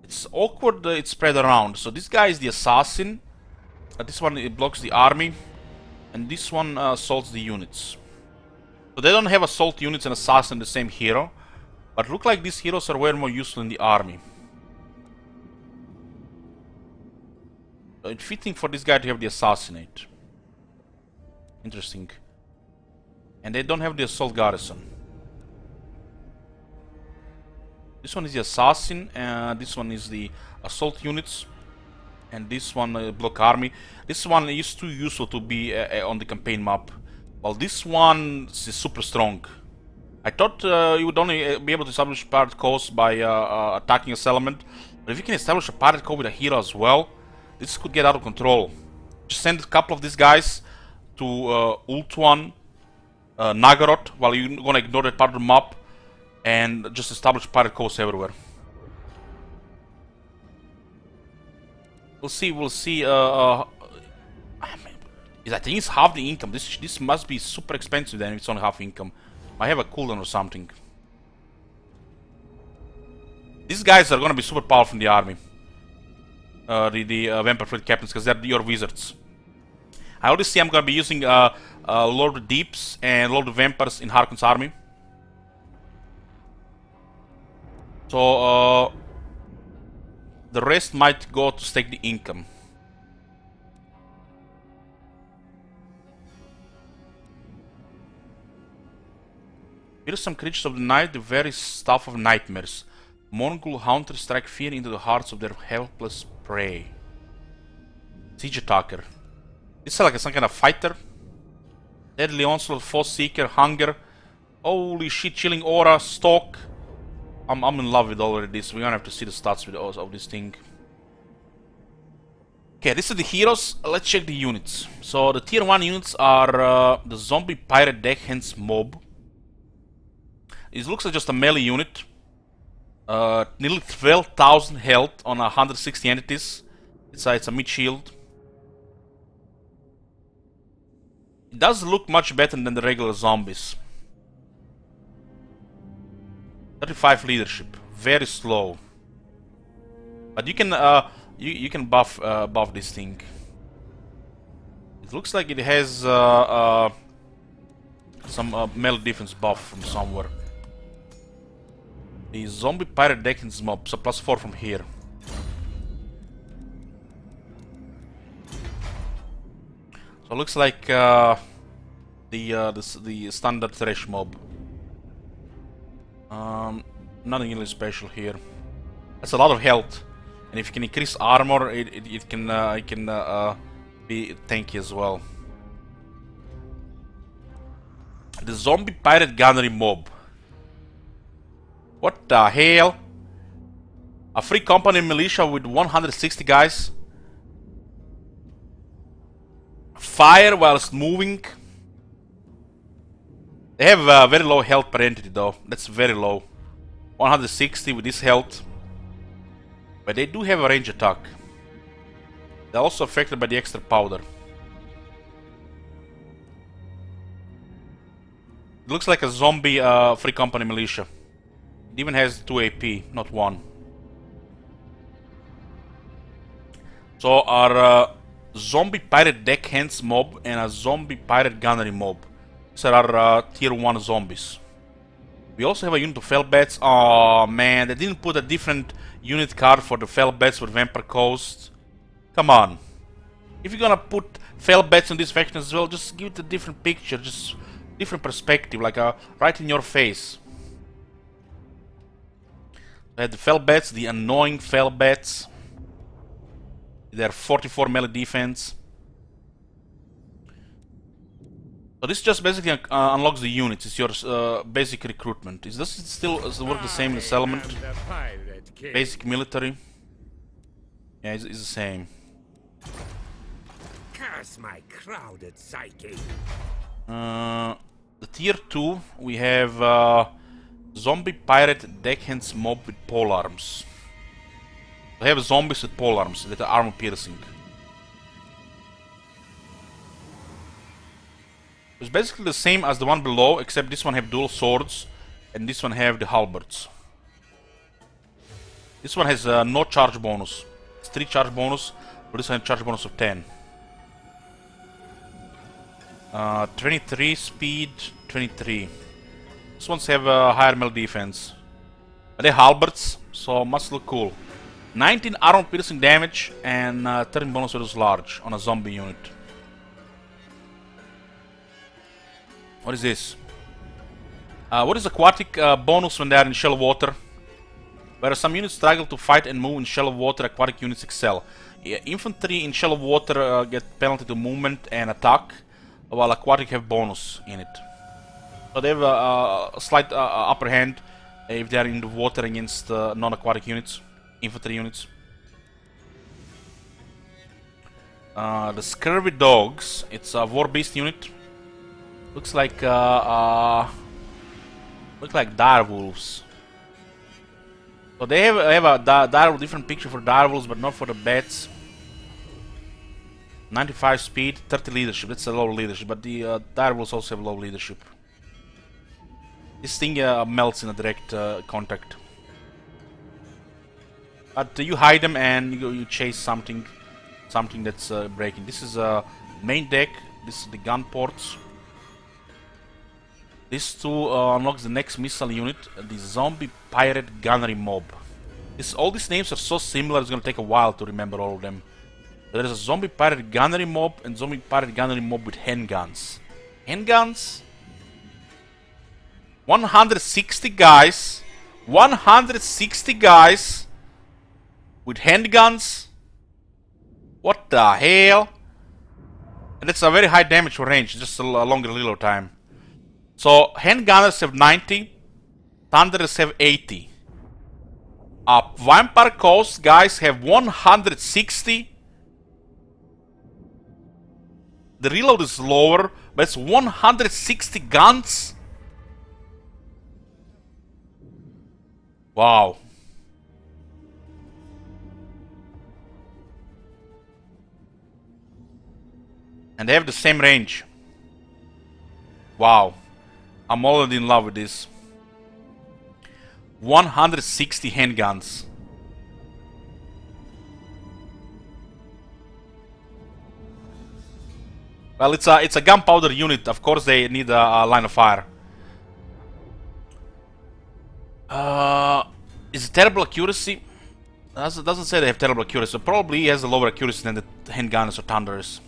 It's awkward, it's spread around. So this guy is the assassin. This one it blocks the army. And this one assaults the units. So they don't have assault units and assassin the same hero. But look like these heroes are way more useful in the army. So it's fitting for this guy to have the assassinate. Interesting. And they don't have the assault garrison. This one is the assassin, and this one is the assault units. And this one block army. This one is too useful to be on the campaign map. While this one is super strong. I thought you would only be able to establish pirate coast by attacking a settlement. But if you can establish a pirate coast with a hero as well, this could get out of control. Just send a couple of these guys to Ultuan, Nagaroth, while you're gonna ignore that part of the map, and just establish pirate coasts everywhere. We'll see. I think it's half the income. This must be super expensive then if it's only half income. I have a cooldown or something. These guys are gonna be super powerful in the army. The Vampire Fleet Captains, because they're your wizards. I already see I'm gonna be using Lord of the Deeps and Lord of the Vampires in Harkon's army. So the rest might go to stake the income. Here are some creatures of the night, the very stuff of nightmares. Mongol hunters strike fear into the hearts of their helpless prey. Siege attacker. This is like some kind of fighter. Deadly onslaught, foe seeker, hunger. Holy shit, chilling aura, stalk. I'm in love with already this. We're gonna have to see the stats of this thing. Okay, these are the heroes. Let's check the units. So the tier 1 units are the zombie pirate deckhands mob. It looks like just a melee unit. Nearly 12,000 health on 160 entities. It's a mid shield. It does look much better than the regular zombies. 35 leadership, very slow. But you can you can buff this thing. It looks like it has some melee defense buff from somewhere. The zombie pirate deckhands mob, so +4 from here. So it looks like the standard thresh mob. Nothing really special here. That's a lot of health, and if you can increase armor, it can be tanky as well. The zombie pirate gunnery mob. What the hell? A free company militia with 160 guys. Fire whilst moving. They have very low health per entity though. That's very low. 160 with this health. But they do have a range attack. They're also affected by the extra powder. It looks like a zombie free company militia. It even has 2 AP, not 1. So our zombie pirate deckhands mob and a zombie pirate gunnery mob. These are our tier 1 zombies. We also have a unit of Fellbats. Oh man, they didn't put a different unit card for the Fellbats with Vampire Coast. Come on. If you're gonna put Fellbats on this faction as well, just give it a different picture, just different perspective, like right in your face. We have the Fellbats, the annoying Fellbats. They're 44 melee defense. So this just basically unlocks the units. It's your basic recruitment. Does it still work the same in the settlement? Basic military. Yeah, it's the same. Curse my crowded psyche. The tier 2, we have Zombie pirate deckhands mob with pole arms. They have zombies with pole arms that are armor piercing. It's basically the same as the one below, except this one have dual swords and this one have the halberds. This one has no charge bonus. It's 3 charge bonus, but this one has charge bonus of 10. 23 speed, 23. These ones have higher melee defense. But they're halberds, so must look cool. 19 armor piercing damage and 13 bonus versus large on a zombie unit. What is this? What is aquatic bonus when they are in shallow water? Whereas some units struggle to fight and move in shallow water, aquatic units excel. Infantry in shallow water get penalty to movement and attack, while aquatic have bonus in it. So they have a slight upper hand if they are in the water against non-aquatic units, infantry units. The Scurvy Dogs, it's a war beast unit. Looks like dire wolves. So they have a different picture for dire wolves, but not for the bats. 95 speed, 30 leadership. That's a low leadership, but the dire wolves also have low leadership. This thing melts in a direct contact. But you hide them and you chase something that's breaking. This is main deck. This is the gun ports. This two unlocks the next missile unit, the Zombie Pirate Gunnery Mob. All these names are so similar, it's gonna take a while to remember all of them. There is a Zombie Pirate Gunnery Mob and Zombie Pirate Gunnery Mob with handguns. Handguns? 160 guys. 160 guys with handguns? What the hell? And it's a very high damage for range, just a longer reload time. So handgunners have 90, thunderers have 80. Vampire Coast guys have 160. The reload is lower, but it's 160 guns. Wow. And they have the same range. Wow. I'm already in love with this. 160 handguns. Well, it's a gunpowder unit. Of course, they need a line of fire. Is it terrible accuracy? Doesn't say they have terrible accuracy. So probably he has a lower accuracy than the handgunners or thunderers.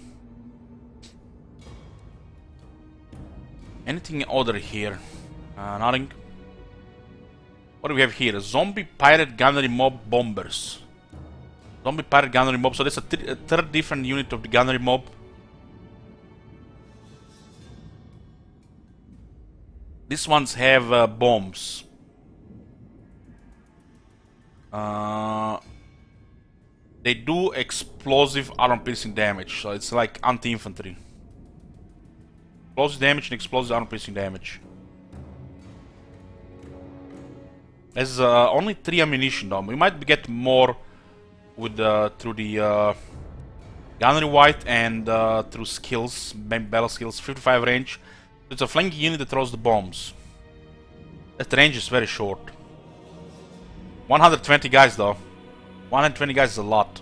Anything other here? Nothing. What do we have here? Zombie Pirate Gunnery Mob Bombers. Zombie Pirate Gunnery Mob. So that's a third different unit of the Gunnery Mob. These ones have bombs. They do explosive armor-piercing damage. So it's like anti-infantry. Explosive damage and explosive armor-piercing damage. There's only 3 ammunition though. We might get more with through the Gunnery White and through skills, battle skills. 55 range. It's a flanking unit that throws the bombs. That range is very short. 120 guys though. 120 guys is a lot.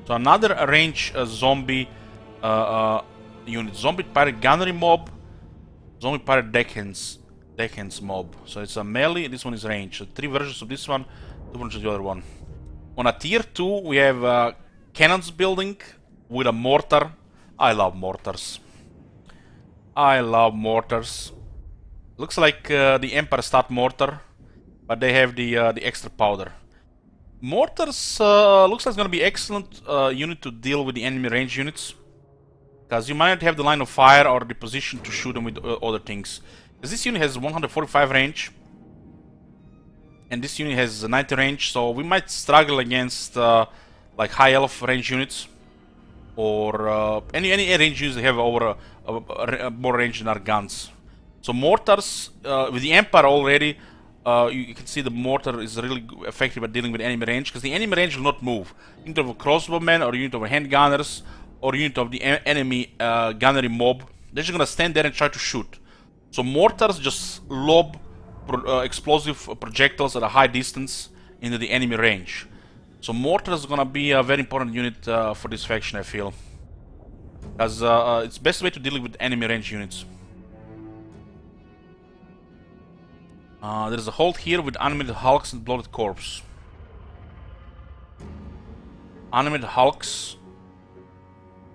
So another range zombie unit. Zombie Pirate Gunnery Mob. Zombie Pirate Deckhands Mob. So it's a melee, this one is range. So 3 versions of this one, 2 versions of the other one. On a tier 2 we have cannons building with a mortar. I love mortars. I love mortars. Looks like the Empire Stat mortar, but they have the extra powder. Mortars looks like it's gonna be excellent unit to deal with the enemy range units, because you might not have the line of fire or the position to shoot them with other things. Because this unit has 145 range, and this unit has 90 range, so we might struggle against like high elf range units, or any range units that have over more range than our guns. So mortars, with the Empire already, you can see the mortar is really effective at dealing with enemy range, because the enemy range will not move. Unit of a crossbowman, or unit of a handgunners, or unit of the enemy gunnery mob, they're just gonna stand there and try to shoot. So mortars just lob explosive projectiles at a high distance into the enemy range. So mortar is gonna be a very important unit for this faction, I feel, because it's the best way to deal with enemy range units. There's a hold here with animated hulks and bloated corpse. Animated hulks.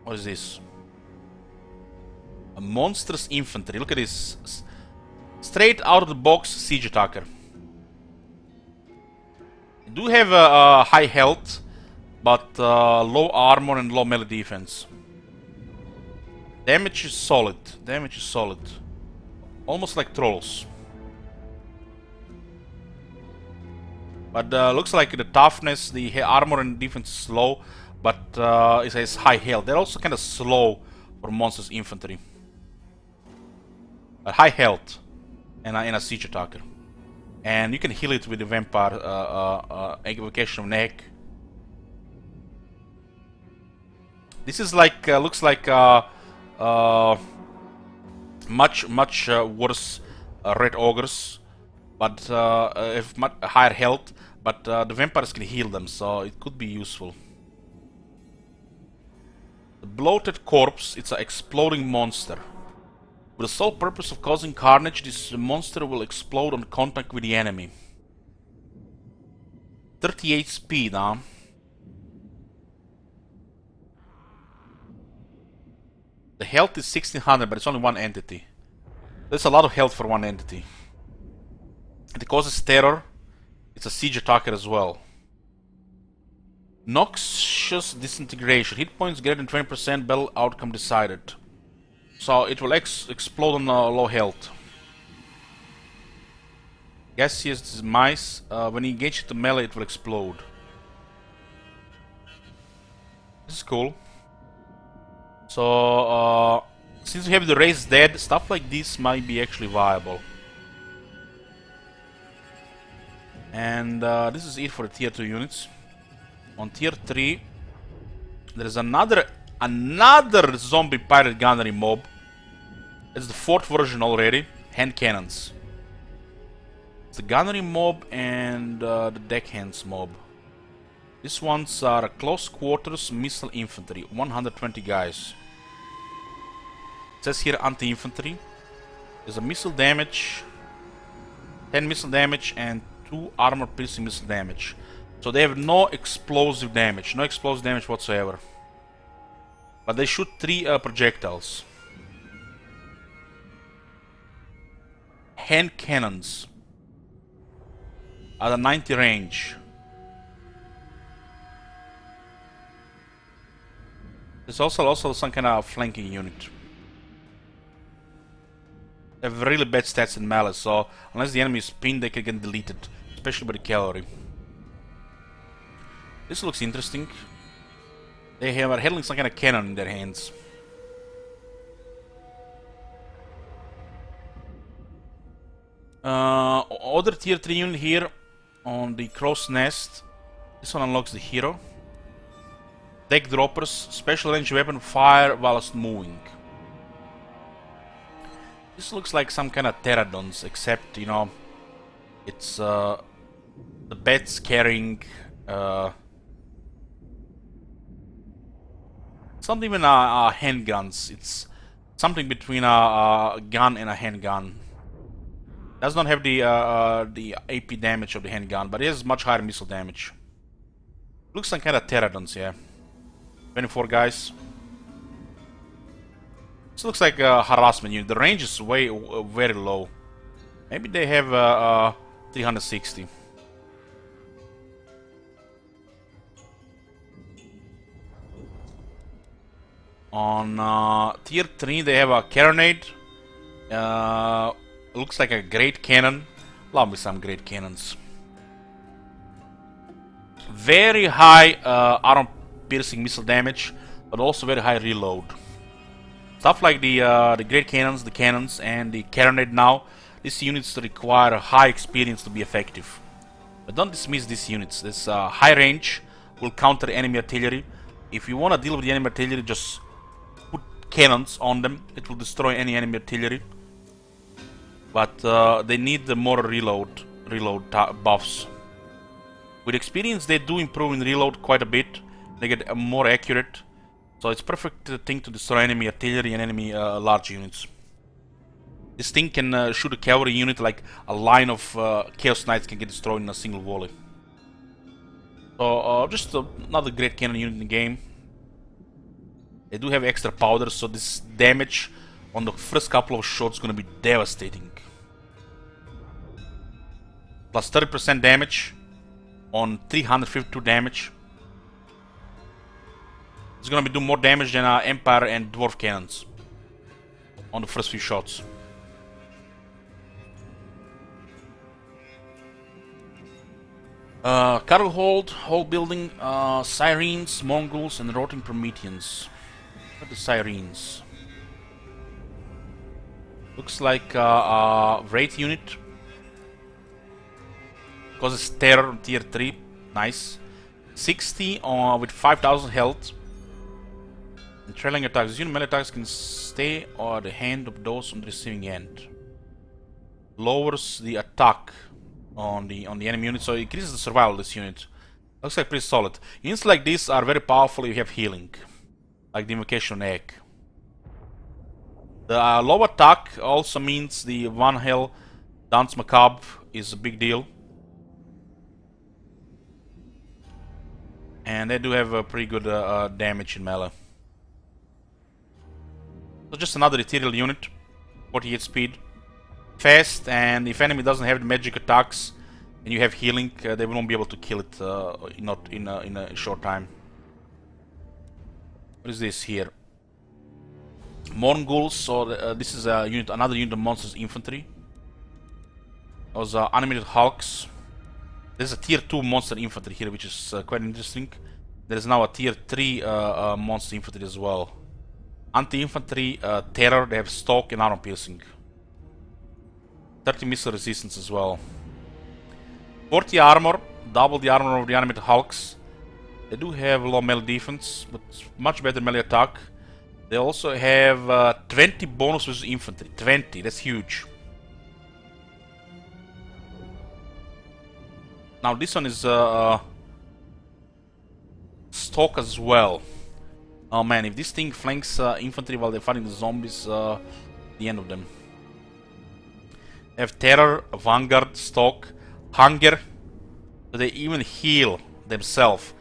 What is this? A monstrous infantry. Look at this. Straight out of the box siege attacker. They do have a high health, but low armor and low melee defense. Damage is solid. Damage is solid. Almost like trolls. But looks like the toughness, the armor and defense is low, but it has high health. They're also kind of slow for monsters infantry. But high health and a siege attacker. And you can heal it with the vampire evocation of neck. This is like looks like much worse red ogres, but have much higher health. But the vampires can heal them, so it could be useful. The bloated corpse, it's an exploding monster. With the sole purpose of causing carnage, this monster will explode on contact with the enemy. 38 speed, huh? The health is 1600, but it's only one entity. That's a lot of health for one entity. It causes terror. It's a siege attacker as well. Noxious disintegration. Hit points greater than 20%, battle outcome decided. So it will explode on low health. Gaseous mice. When you engage it to melee, it will explode. This is cool. So since we have the race dead, stuff like this might be actually viable. And this is it for the tier 2 units. On tier 3, there is another zombie pirate gunnery mob. It's the 4th version already. Hand cannons. It's the gunnery mob and the deckhands mob. These ones are close quarters missile infantry. 120 guys. It says here anti-infantry. There's a missile damage, 10 missile damage, and 2 armor piercing missile damage. So they have no explosive damage. No explosive damage whatsoever. But they shoot 3 projectiles. Hand cannons at a 90 range. There's also some kind of flanking unit. They have really bad stats in melee, so unless the enemy is pinned, they can get deleted, especially by the cavalry. This looks interesting. They are handling some kind of cannon in their hands. Other tier 3 unit here on the crow's nest. This one unlocks the hero. Deck droppers, special range weapon, fire whilst moving. This looks like some kind of pterodons, except, you know, it's the bats carrying it's not even handguns. It's something between a gun and a handgun. Does not have the AP damage of the handgun, but it has much higher missile damage. Looks like kind of pterodons, yeah. 24 guys. This looks like a harassment unit. The range is very low. Maybe they have 360. On tier 3 they have a carronade. Looks like a great cannon. Love me some great cannons. Very high armor piercing missile damage, but also very high reload. Stuff like the great cannons, and the carronade now. These units require high experience to be effective. But don't dismiss these units. This high range will counter enemy artillery. If you want to deal with the enemy artillery, just put cannons on them. It will destroy any enemy artillery. But they need the more reload buffs. With experience, they do improve in reload quite a bit. They get more accurate. So it's perfect thing to destroy enemy artillery and enemy large units. This thing can shoot a cavalry unit like a line of Chaos Knights can get destroyed in a single volley. So just another great cannon unit in the game. They do have extra powder, so this damage on the first couple of shots is going to be devastating. Plus 30% damage on 352 damage. It's going to do more damage than Empire and Dwarf cannons on the first few shots. Cattle hold, whole building, Sirens, Mongols, and rotting Prometheans. What are the Sirens? Looks like a Wraith unit. Causes terror on tier 3. Nice. 60 with 5000 health. And trailing attacks. Unit melee attacks can stay on the hand of those on the receiving end. Lowers the attack on the enemy unit, so it increases the survival of this unit. Looks like pretty solid. Units like this are very powerful if you have healing, like the Invocation Egg. The low attack also means the one hell Dance Macabre is a big deal. And they do have a pretty good damage in melee. So just another ethereal unit, 48 speed. Fast, and if enemy doesn't have the magic attacks and you have healing, they won't be able to kill it not in a short time. What is this here? Mongols. So this is a unit, another unit of monsters infantry. Those animated hulks. There's a tier 2 monster infantry here, which is quite interesting. There is now a tier 3 monster infantry as well. Anti-infantry, terror. They have stalk and armor piercing. 30 missile resistance as well. 40 armor, double the armor of the animated hulks. They do have low melee defense, but much better melee attack. They also have 20 bonus versus infantry. 20, that's huge. Now this one is stalk as well. Oh man, if this thing flanks infantry while they're fighting the zombies, the end of them. Have terror, vanguard, stalk, hunger. So they even heal themselves.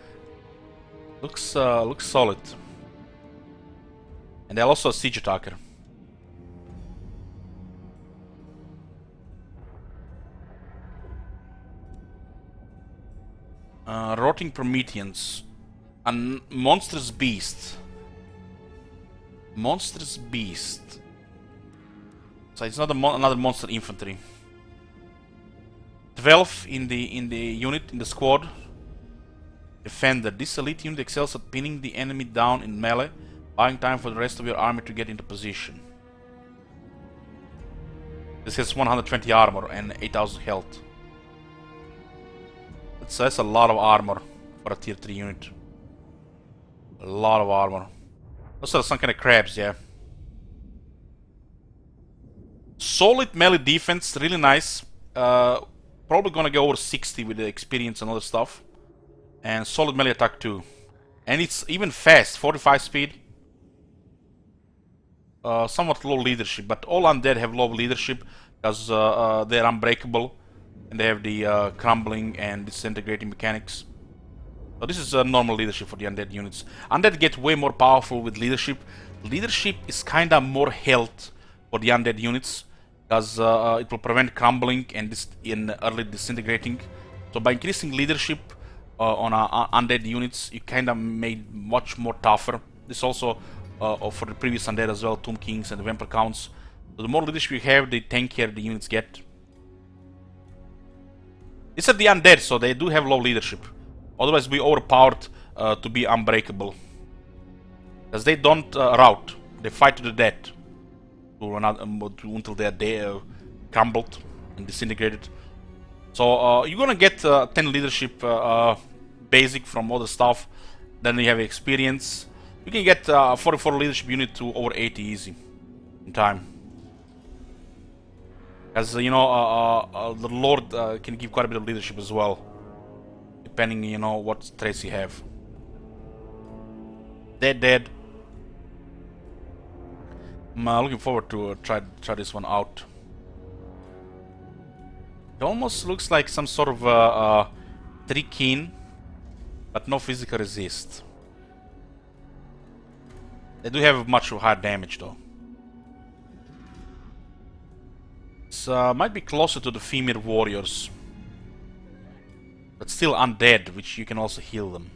Looks solid. And they're also a siege attacker. Rotting Prometheans. A monstrous beast. Monstrous beast. So it's not another monster infantry. 12 in the unit, in the squad. Defender. This elite unit excels at pinning the enemy down in melee, buying time for the rest of your army to get into position. This has 120 armor and 8000 health. That's a lot of armor for a tier 3 unit. A lot of armor. Those are some kind of crabs, yeah. Solid melee defense, really nice. Probably gonna go over 60 with the experience and other stuff. And solid melee attack too. And it's even fast, 45 speed. Somewhat low leadership, but all undead have low leadership because they're unbreakable. And they have the crumbling and disintegrating mechanics. So this is normal leadership for the undead units. Undead get way more powerful with leadership. Leadership is kinda more health for the undead units, because it will prevent crumbling and in early disintegrating. So by increasing leadership on undead units, you kinda made much more tougher. This also for the previous undead as well, Tomb Kings and the Vampire Counts. So the more leadership you have, the tankier the units get. These are the undead, so they do have low leadership. Otherwise, we overpowered to be unbreakable, because they don't rout. They fight to the death until they are crumbled and disintegrated. So you're gonna get 10 leadership basic from all the stuff. Then you have experience. You can get 44 leadership unit to over 80 easy in time. As you know, the Lord can give quite a bit of leadership as well, depending, you know, what traits you have. Dead. I'm looking forward to try this one out. It almost looks like some sort of tree keen, but no physical resist. They do have much higher damage though. This might be closer to the female warriors, but still undead, which you can also heal them.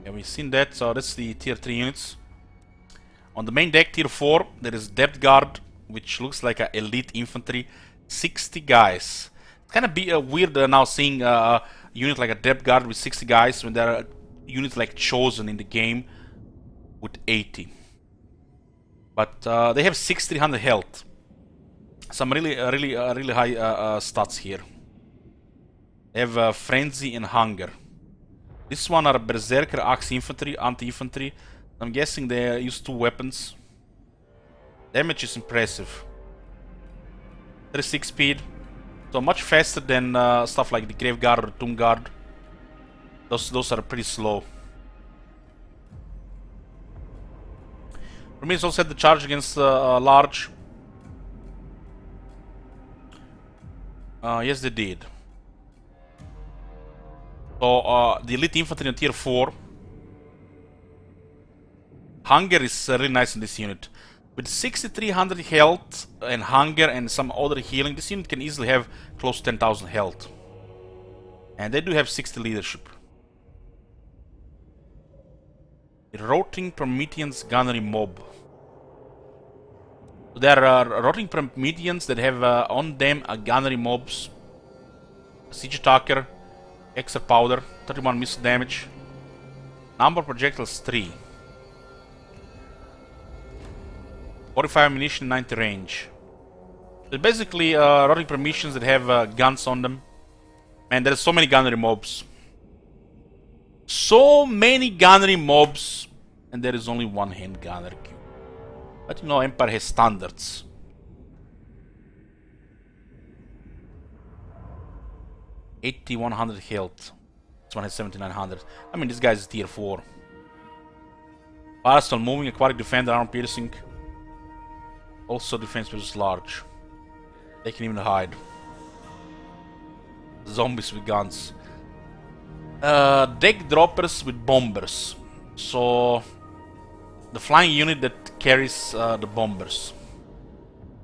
Yeah, we've seen that, so that's the tier 3 units. On the main deck, tier 4, there is Depth Guard, which looks like an elite infantry. 60 guys. It's kind of weird now seeing a unit like a Depth Guard with 60 guys when there are units like Chosen in the game with 80. But they have 6,300 health. Some really high stats here. They have Frenzy and Hunger. This one are Berserker, Axe Infantry, Anti-Infantry. I'm guessing they use 2 weapons. Damage is impressive. 36 speed. So much faster than stuff like the Grave Guard or Tomb Guard. Those are pretty slow. Regiments also had the charge against large. Yes, they did. So the elite infantry on tier 4. Hunger is really nice in this unit. With 6,300 health and hunger and some other healing, this unit can easily have close to 10,000 health. And they do have 60 leadership. The Rotting Promethean's Gunnery Mob. There are Rotting Prometheans that have on them a gunnery mobs. Siege Attacker, Extra Powder, 31 missile damage. Number of projectiles 3. 45 ammunition, 90 range. They're basically Rotting Prometheans that have guns on them. Man, there's so many gunnery mobs. So many gunnery mobs, and there is only one hand gunner. But you know, Empire has standards. $8,100 health. This one has 7,900. I mean, this guy is tier 4. Fast on moving, aquatic defender, armor piercing. Also defense versus large. They can even hide. Zombies with guns. Deck droppers with bombers. So the flying unit that carries the bombers.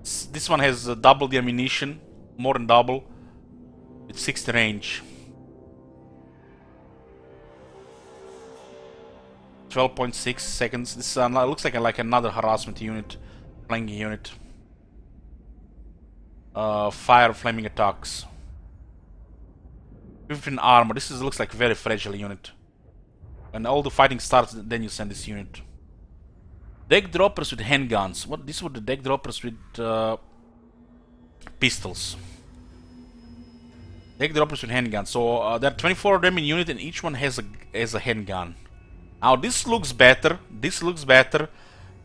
This one has double the ammunition, more than double, with 60 range. 12.6 seconds. This looks like another harassment unit, flanking unit. Fire flaming attacks. 15 armor. This looks like a very fragile unit. When all the fighting starts, then you send this unit. Deck droppers with handguns. What? These were the deck droppers with pistols. Deck droppers with handguns. So there are 24 of them in unit, and each one has a handgun. Now this looks better. This looks better.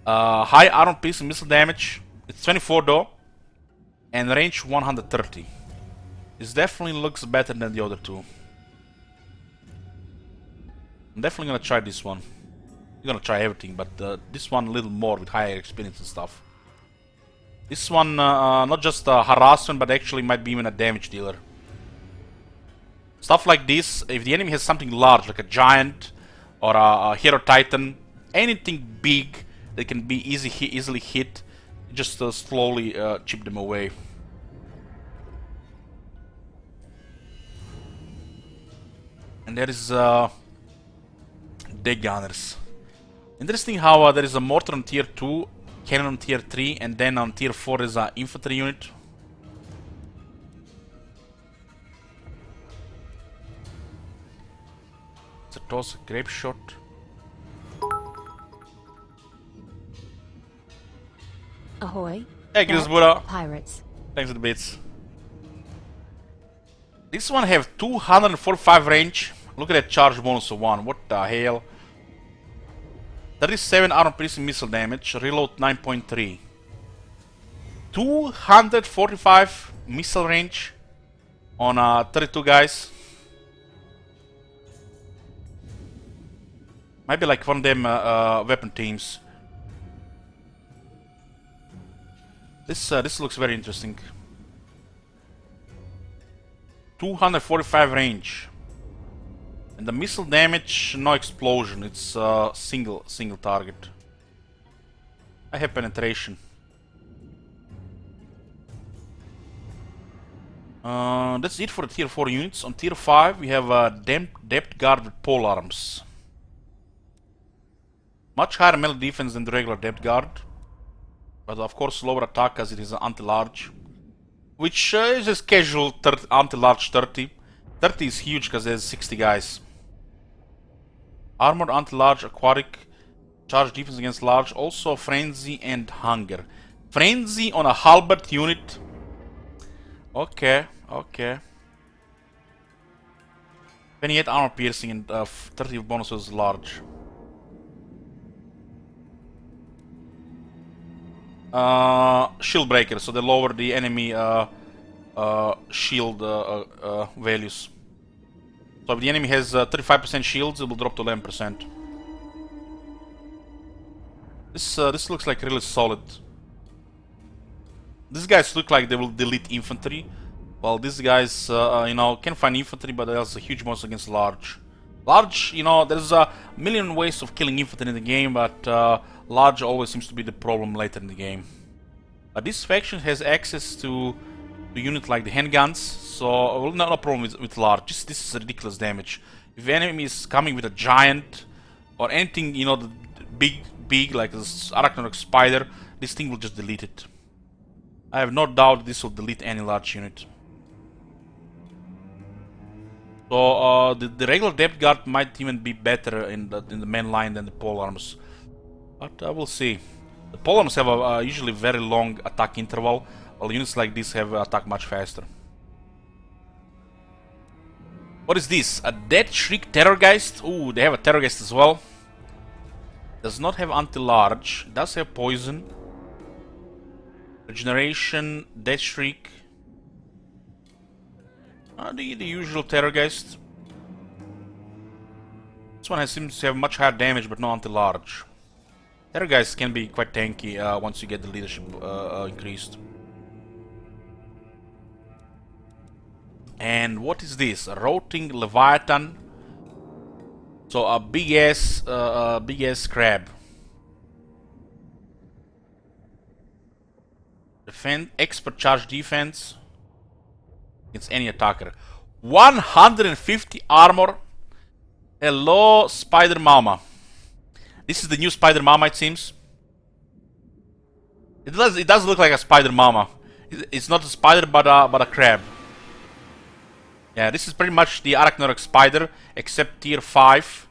High armor piece and missile damage. It's 24 though, and range 130. This definitely looks better than the other two. I'm definitely gonna try this one. I'm gonna try everything, but this one a little more with higher experience and stuff. This one not just harassment, but actually might be even a damage dealer. Stuff like this, if the enemy has something large, like a giant or a hero titan, anything big that can be easily hit, just slowly chip them away. And there is deck gunners. Interesting how there is a mortar on tier 2, cannon on tier 3, and then on tier 4 is an infantry unit. It's a toss, grape shot. Ahoy. Hey, Chris Port, Buddha. Pirates. Thanks for the bits. This one have 245 range. Look at that charge bonus of 1. What the hell? 37 armor piercing missile damage. Reload 9.3. 245 missile range on 32 guys. Maybe like one of them weapon teams. This looks very interesting. 245 range. And the missile damage, no explosion. It's single target. I have penetration. That's it for the tier 4 units. On tier 5 we have depth guard with pole arms. Much higher melee defense than the regular depth guard. But of course lower attack as it is an anti-large. Which is just casual anti-large 30. 30 is huge because there's 60 guys. Armored anti-large aquatic. Charge defense against large. Also frenzy and hunger. Frenzy on a halberd unit. Okay. 28 armor piercing and 30 bonuses large. Shield breaker, so they lower the enemy shield values. So if the enemy has 35% shields, it will drop to 11%. This looks like really solid. These guys look like they will delete infantry, while these guys, you know, can find infantry, but there's a huge bonus against large. Large, you know, there's a million ways of killing infantry in the game, but large always seems to be the problem later in the game. But this faction has access to units like the handguns, so no problem with large. This is ridiculous damage. If the enemy is coming with a giant or anything, you know, the big like this arachnid spider, this thing will just delete it. I have no doubt this will delete any large unit. So the regular depth guard might even be better in the main line than the pole arms, but we'll see. The pole arms have a usually very long attack interval, while units like this have attack much faster. What is this? A Dead Shriek Terrorgeist? Ooh, they have a Terrorgeist as well. Does not have anti-large. Does have poison. Regeneration, Dead Shriek. The usual Terrorgeist. This one seems to have much higher damage, but no anti-large. Terrorgeist can be quite tanky once you get the leadership increased. And what is this? A Rotting Leviathan. So a big ass crab. Defend, expert charge defense against any attacker. 150 armor. Hello, Spider Mama. This is the new Spider Mama, it seems. It does look like a Spider Mama. It's not a spider, but a crab. Yeah, this is pretty much the arachnid spider, except tier 5,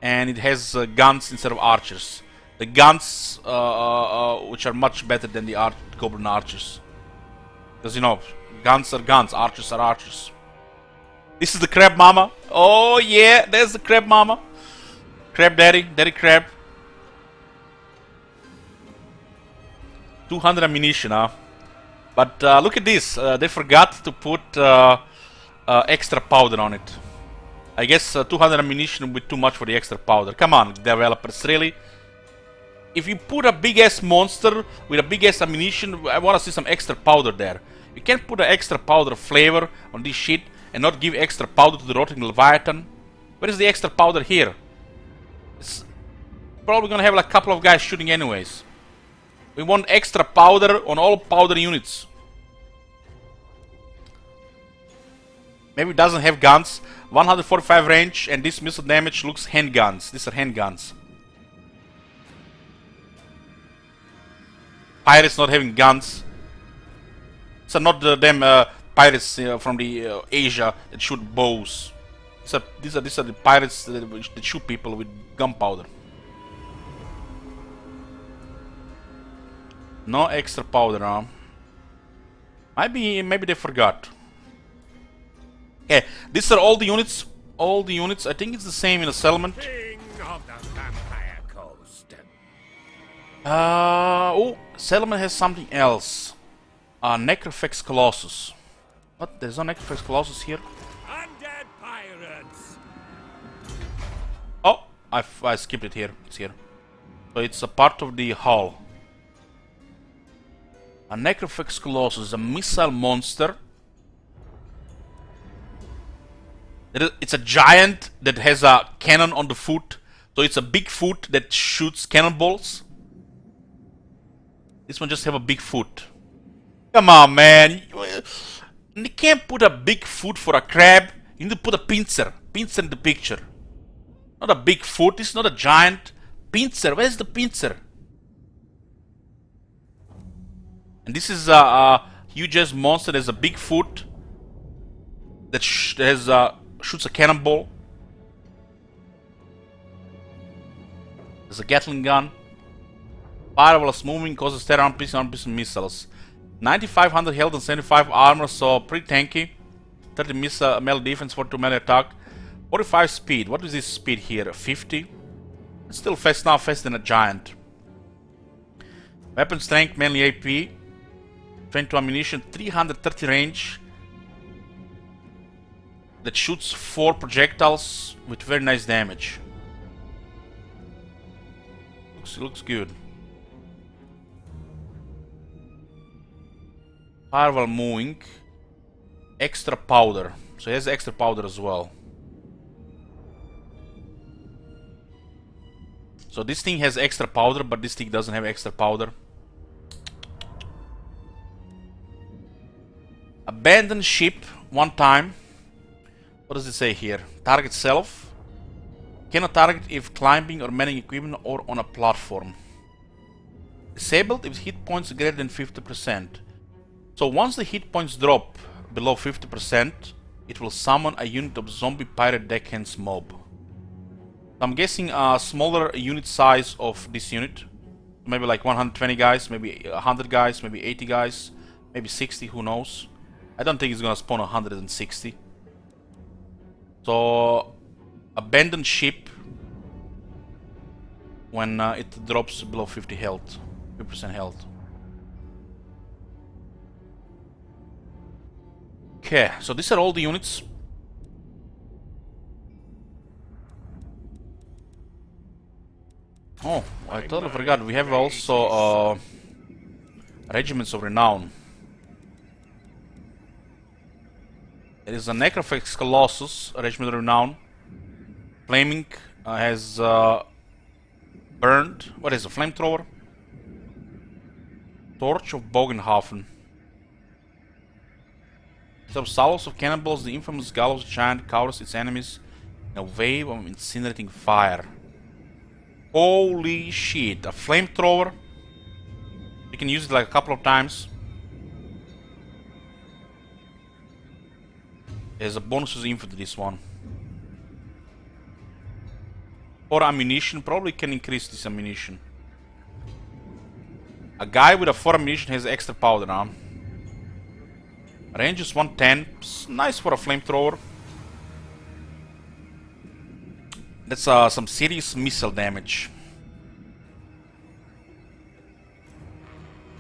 and it has guns instead of archers. The guns, which are much better than the goblin archers, because you know, guns are guns, archers are archers. This is the crab mama. Oh yeah, there's the crab mama. Crab daddy crab. 200 ammunition, huh? But look at this. They forgot to put extra powder on it. I guess 200 ammunition would be too much for the extra powder. Come on, developers, really? If you put a big ass monster with a big ass ammunition, I want to see some extra powder there. You can't put an extra powder flavor on this shit and not give extra powder to the Rotting Leviathan. Where is the extra powder here? It's probably gonna have like a couple of guys shooting anyways. We want extra powder on all powder units. Maybe it doesn't have guns. 145 range, and this missile damage looks handguns. These are handguns. Pirates not having guns. These are not the damn pirates from the Asia that shoot bows. These are the pirates that shoot people with gunpowder. No extra powder now. Maybe they forgot. Okay, these are all the units. All the units. I think it's the same in the settlement. King of the Vampire Coast. Oh, settlement has something else. Necrophex Colossus. What? There's no Necrophex Colossus here. Undead pirates. Oh, I skipped it here. It's here. So it's a part of the hull. A Necrophex Colossus, a missile monster. It's a giant that has a cannon on the foot. So it's a big foot that shoots cannonballs. This one just have a big foot. Come on, man. You can't put a big foot for a crab. You need to put a pincer. Pincer in the picture. Not a big foot. It's not a giant. Pincer. Where's the pincer? And this is a huge ass monster. There's a big foot that shoots a cannonball. There's a Gatling gun. Fire while moving causes terror on pieces missiles. 9500 health and 75 armor, so pretty tanky. 30 melee defense, 42 melee attack. 45 speed. What is this speed here? 50? It's still fast now, faster than a giant. Weapon strength, mainly AP. 22 ammunition, 330 range. That shoots 4 projectiles with very nice damage. Looks good. Fire while moving. Extra powder. So he has extra powder as well. So this thing has extra powder, but this thing doesn't have extra powder. Abandon ship one time. What does it say here? Target self. Cannot target if climbing or manning equipment or on a platform. Disabled if hit points greater than 50%. So once the hit points drop below 50%, it will summon a unit of zombie pirate deckhands mob. I'm guessing a smaller unit size of this unit. Maybe like 120 guys, maybe 100 guys, maybe 80 guys, maybe 60, who knows. I don't think it's gonna spawn 160. So abandon ship when it drops below 50 health, 50% health. Okay, so these are all the units. Oh, I totally forgot. We have also Regiments of Renown. It is a Necrophex Colossus, a Regiment of Renown. Flaming has burned. What is a flamethrower? Torch of Bogenhafen. Some salvos of cannonballs, the infamous gallows giant cowers its enemies in a wave of incinerating fire. Holy shit, a flamethrower. You can use it like a couple of times. There's a bonus to the infantry, this one. 4 ammunition, probably can increase this ammunition. A guy with a 4 ammunition has extra powder now. Range is 110, nice for a flamethrower. That's some serious missile damage.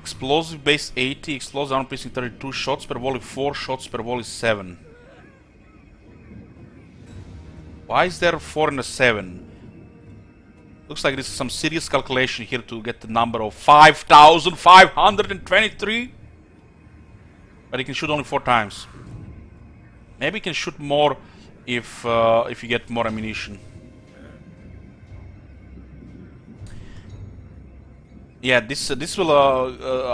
Explosive base 80, explosive armor piercing 32, shots per volley 4, shots per volley 7. Why is there 4 and a 7? Looks like this is some serious calculation here to get the number of 5,523. But he can shoot only 4 times. Maybe he can shoot more if you get more ammunition. Yeah, this will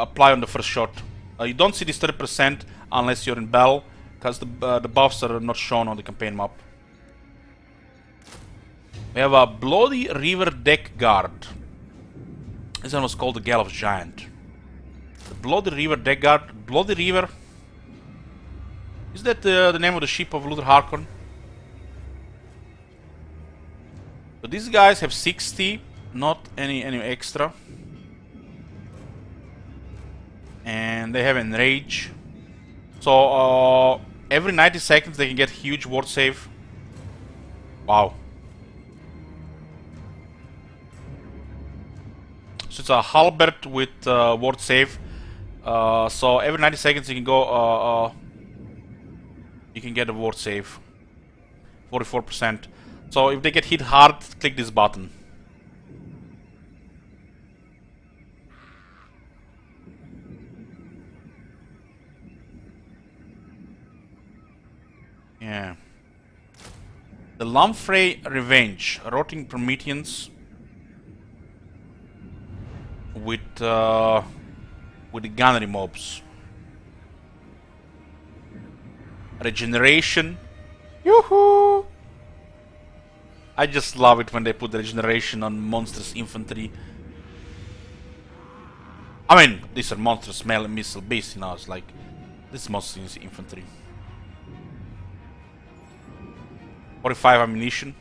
apply on the first shot. You don't see this 30% unless you're in battle, because the buffs are not shown on the campaign map. We have a Bloody River Deck Guard. This one was called the Gallows Giant. The Bloody River Deck Guard. Bloody River. Is that the name of the ship of Luther Harkon? So these guys have 60, not any extra. And they have enrage. So every 90 seconds they can get huge ward save. Wow. So it's a halberd with ward save. So every 90 seconds you can go. You can get a ward save. 44%. So if they get hit hard, click this button. Yeah. The Lamprey Revenge, rotting Prometheans with the gunnery mobs. Regeneration. Yoo-hoo! I just love it when they put the regeneration on monstrous infantry. I mean, these are monstrous missile beasts, you know, it's like, this is monstrous infantry. 45 ammunition.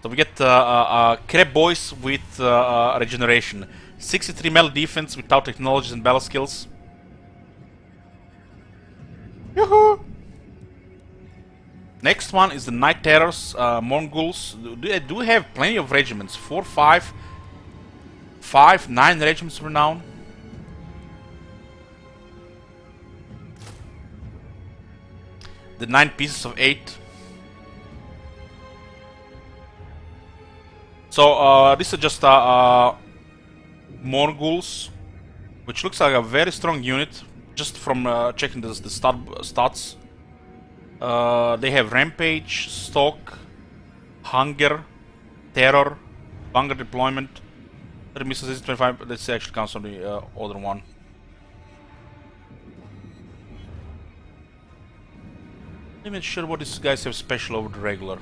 So we get Crab Boys with regeneration. 63 melee defense without technologies and battle skills. Yoo-hoo! Next one is the Night Terrors, Mongols. They do have plenty of regiments. 4, 5, 9 regiments renown. The 9 pieces of 8. So these are just Mongols, which looks like a very strong unit, just from checking the stats. They have Rampage, Stalk, Hunger, Terror, Bunker Deployment, 30 missiles, 25. This actually comes from the other one. I'm not sure what these guys have special over the regular.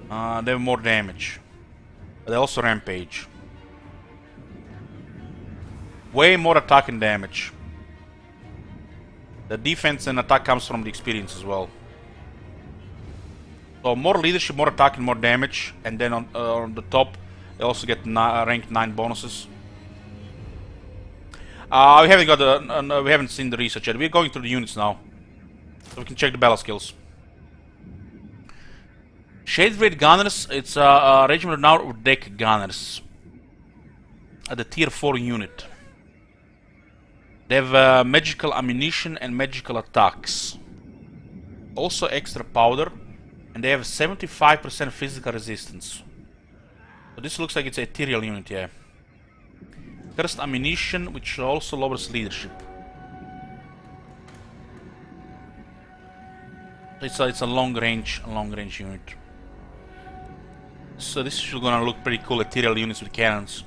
They have more damage. But they also Rampage. Way more attack and damage. The defense and attack comes from the experience as well. So more leadership, more attack and more damage. And then on the top, they also get rank 9 bonuses. We haven't got we haven't seen the research yet. We're going through the units now, so we can check the battle skills. Shade Raid Gunners. It's a regiment now with deck gunners at the tier 4 unit. They have magical ammunition and magical attacks. Also extra powder, and they have 75% physical resistance. So this looks like it's an ethereal unit, yeah. Cursed ammunition, which also lowers leadership. It's a long range unit. So this is gonna look pretty cool. Ethereal units with cannons.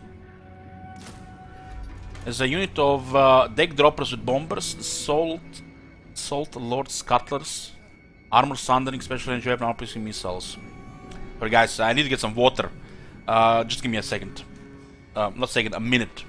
There's a unit of deck droppers with bombers, Salt Lord Scuttlers, armor sundering, special range weapon, outpacing missiles. Alright guys, I need to get some water. Just give me a second. Not second, a minute.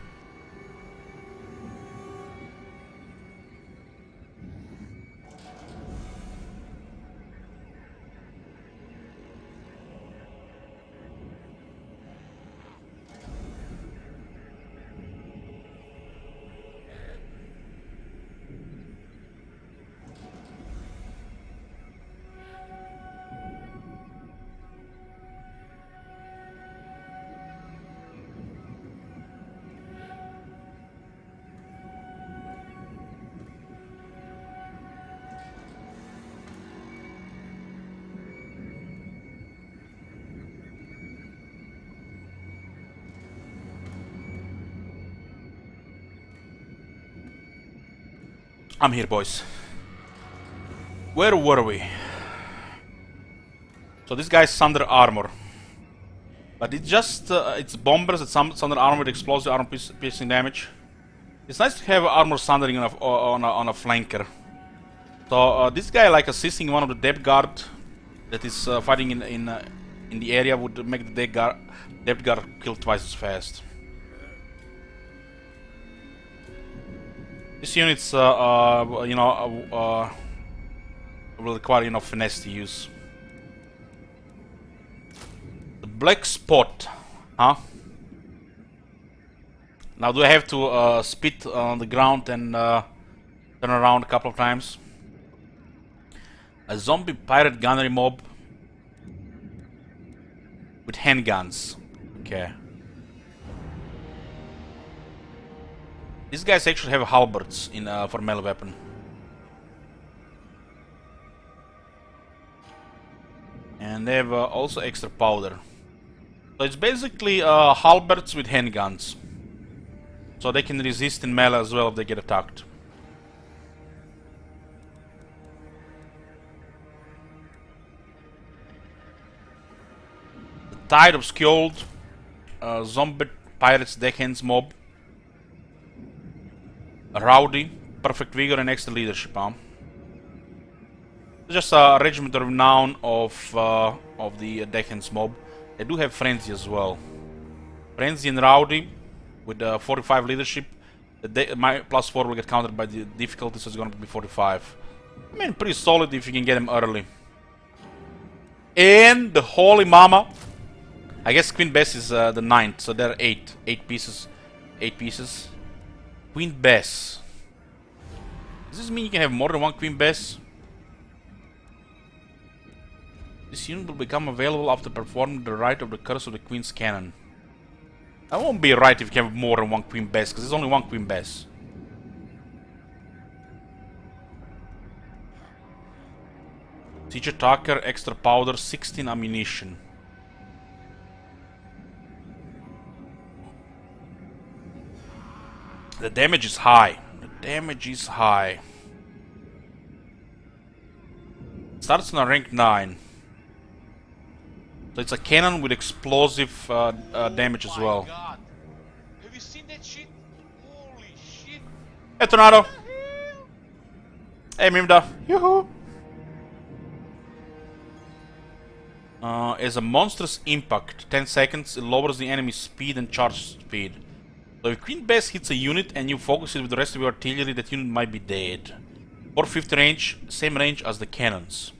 I'm here, boys. Where were we? So this guy's Thunder Armor. But it's just, it's bombers, it's Thunder Armor with explosive armor piercing damage. It's nice to have armor sundering on a flanker. So this guy, like assisting one of the depth guard that is fighting in the area, would make the depth guard kill twice as fast. This unit's, will require finesse to use. The Black Spot, Huh? Now do I have to spit on the ground and turn around a couple of times? A zombie pirate gunnery mob with handguns. Okay. These guys actually have halberds in for melee weapon. And they have also extra powder. So it's basically halberds with handguns. So they can resist in melee as well if they get attacked. The Tide of Skjold, zombie pirates deckhands mob. Rowdy, perfect vigor and extra leadership, huh? Just a regiment of renown of the deckhands mob. They do have frenzy as well. Frenzy and Rowdy with 45 leadership. My +4 will get countered by the difficulty, so it's gonna be 45. I mean, pretty solid if you can get them early. And the Holy Mama. I guess Queen Bess is the 9th, so there are 8. 8 pieces. 8 pieces. Queen Bess. Does this mean you can have more than one Queen Bess? This unit will become available after performing the rite of the Curse of the Queen's Cannon. That won't be right if you can have more than one Queen Bess, because there's only one Queen Bess. Siege attacker, extra powder, 16 ammunition. The damage is high. The damage is high. Starts on a rank 9. So it's a cannon with explosive damage as well. God. Have you seen that shit? Holy shit. Hey, Tornado. Hey, Mimda. Yoo-hoo. As a monstrous impact, 10 seconds, it lowers the enemy's speed and charge speed. So if Queen Bess hits a unit and you focus it with the rest of your artillery, that unit might be dead. 450 range, same range as the cannons.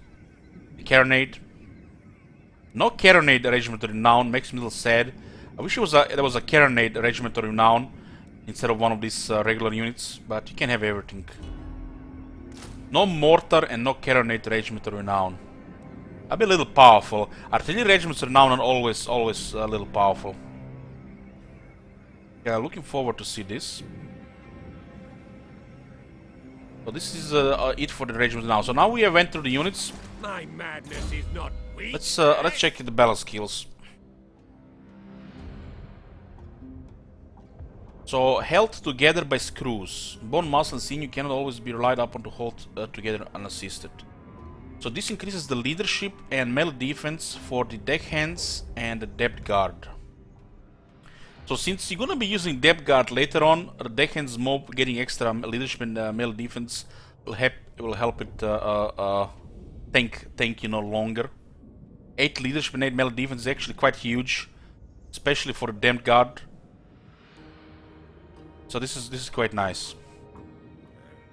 The carronade. No carronade regiment of renown, makes me a little sad. I wish there was a carronade regiment of renown instead of one of these regular units, but you can have everything. No mortar and no carronade regiment of renown. I'll be a little powerful. Artillery regiments of renown are always a little powerful. Yeah, looking forward to see this. So this is it for the regiment now. So now we have went through the units. My madness is not weak. Let's check the battle skills. So held together by screws. Bone, muscle, and sinew cannot always be relied upon to hold together unassisted. So this increases the leadership and melee defense for the deckhands and the depth guard. So since you're gonna be using depth guard later on, the deckhands mob getting extra leadership and melee defense will help it tank longer. 8 leadership and 8 melee defense is actually quite huge, especially for the depth guard. So this is quite nice.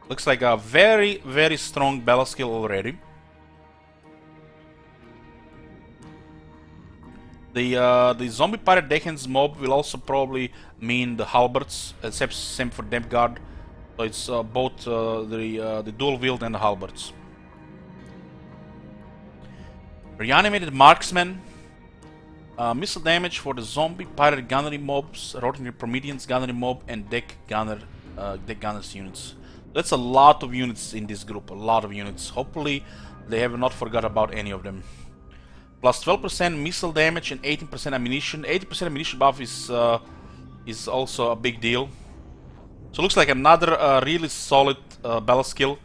Looks like a very strong battle skill already. The zombie pirate deckhands mob will also probably mean the halberds, except same for depth guard. So it's both the dual wield and the halberds. Reanimated marksman. Missile damage for the zombie pirate gunnery mobs, rotating Promethean's gunnery mob, and deck gunners units. That's a lot of units in this group. A lot of units. Hopefully, they have not forgot about any of them. Plus 12% missile damage and 18% ammunition. 80% ammunition buff is also a big deal. So looks like another really solid battle skill.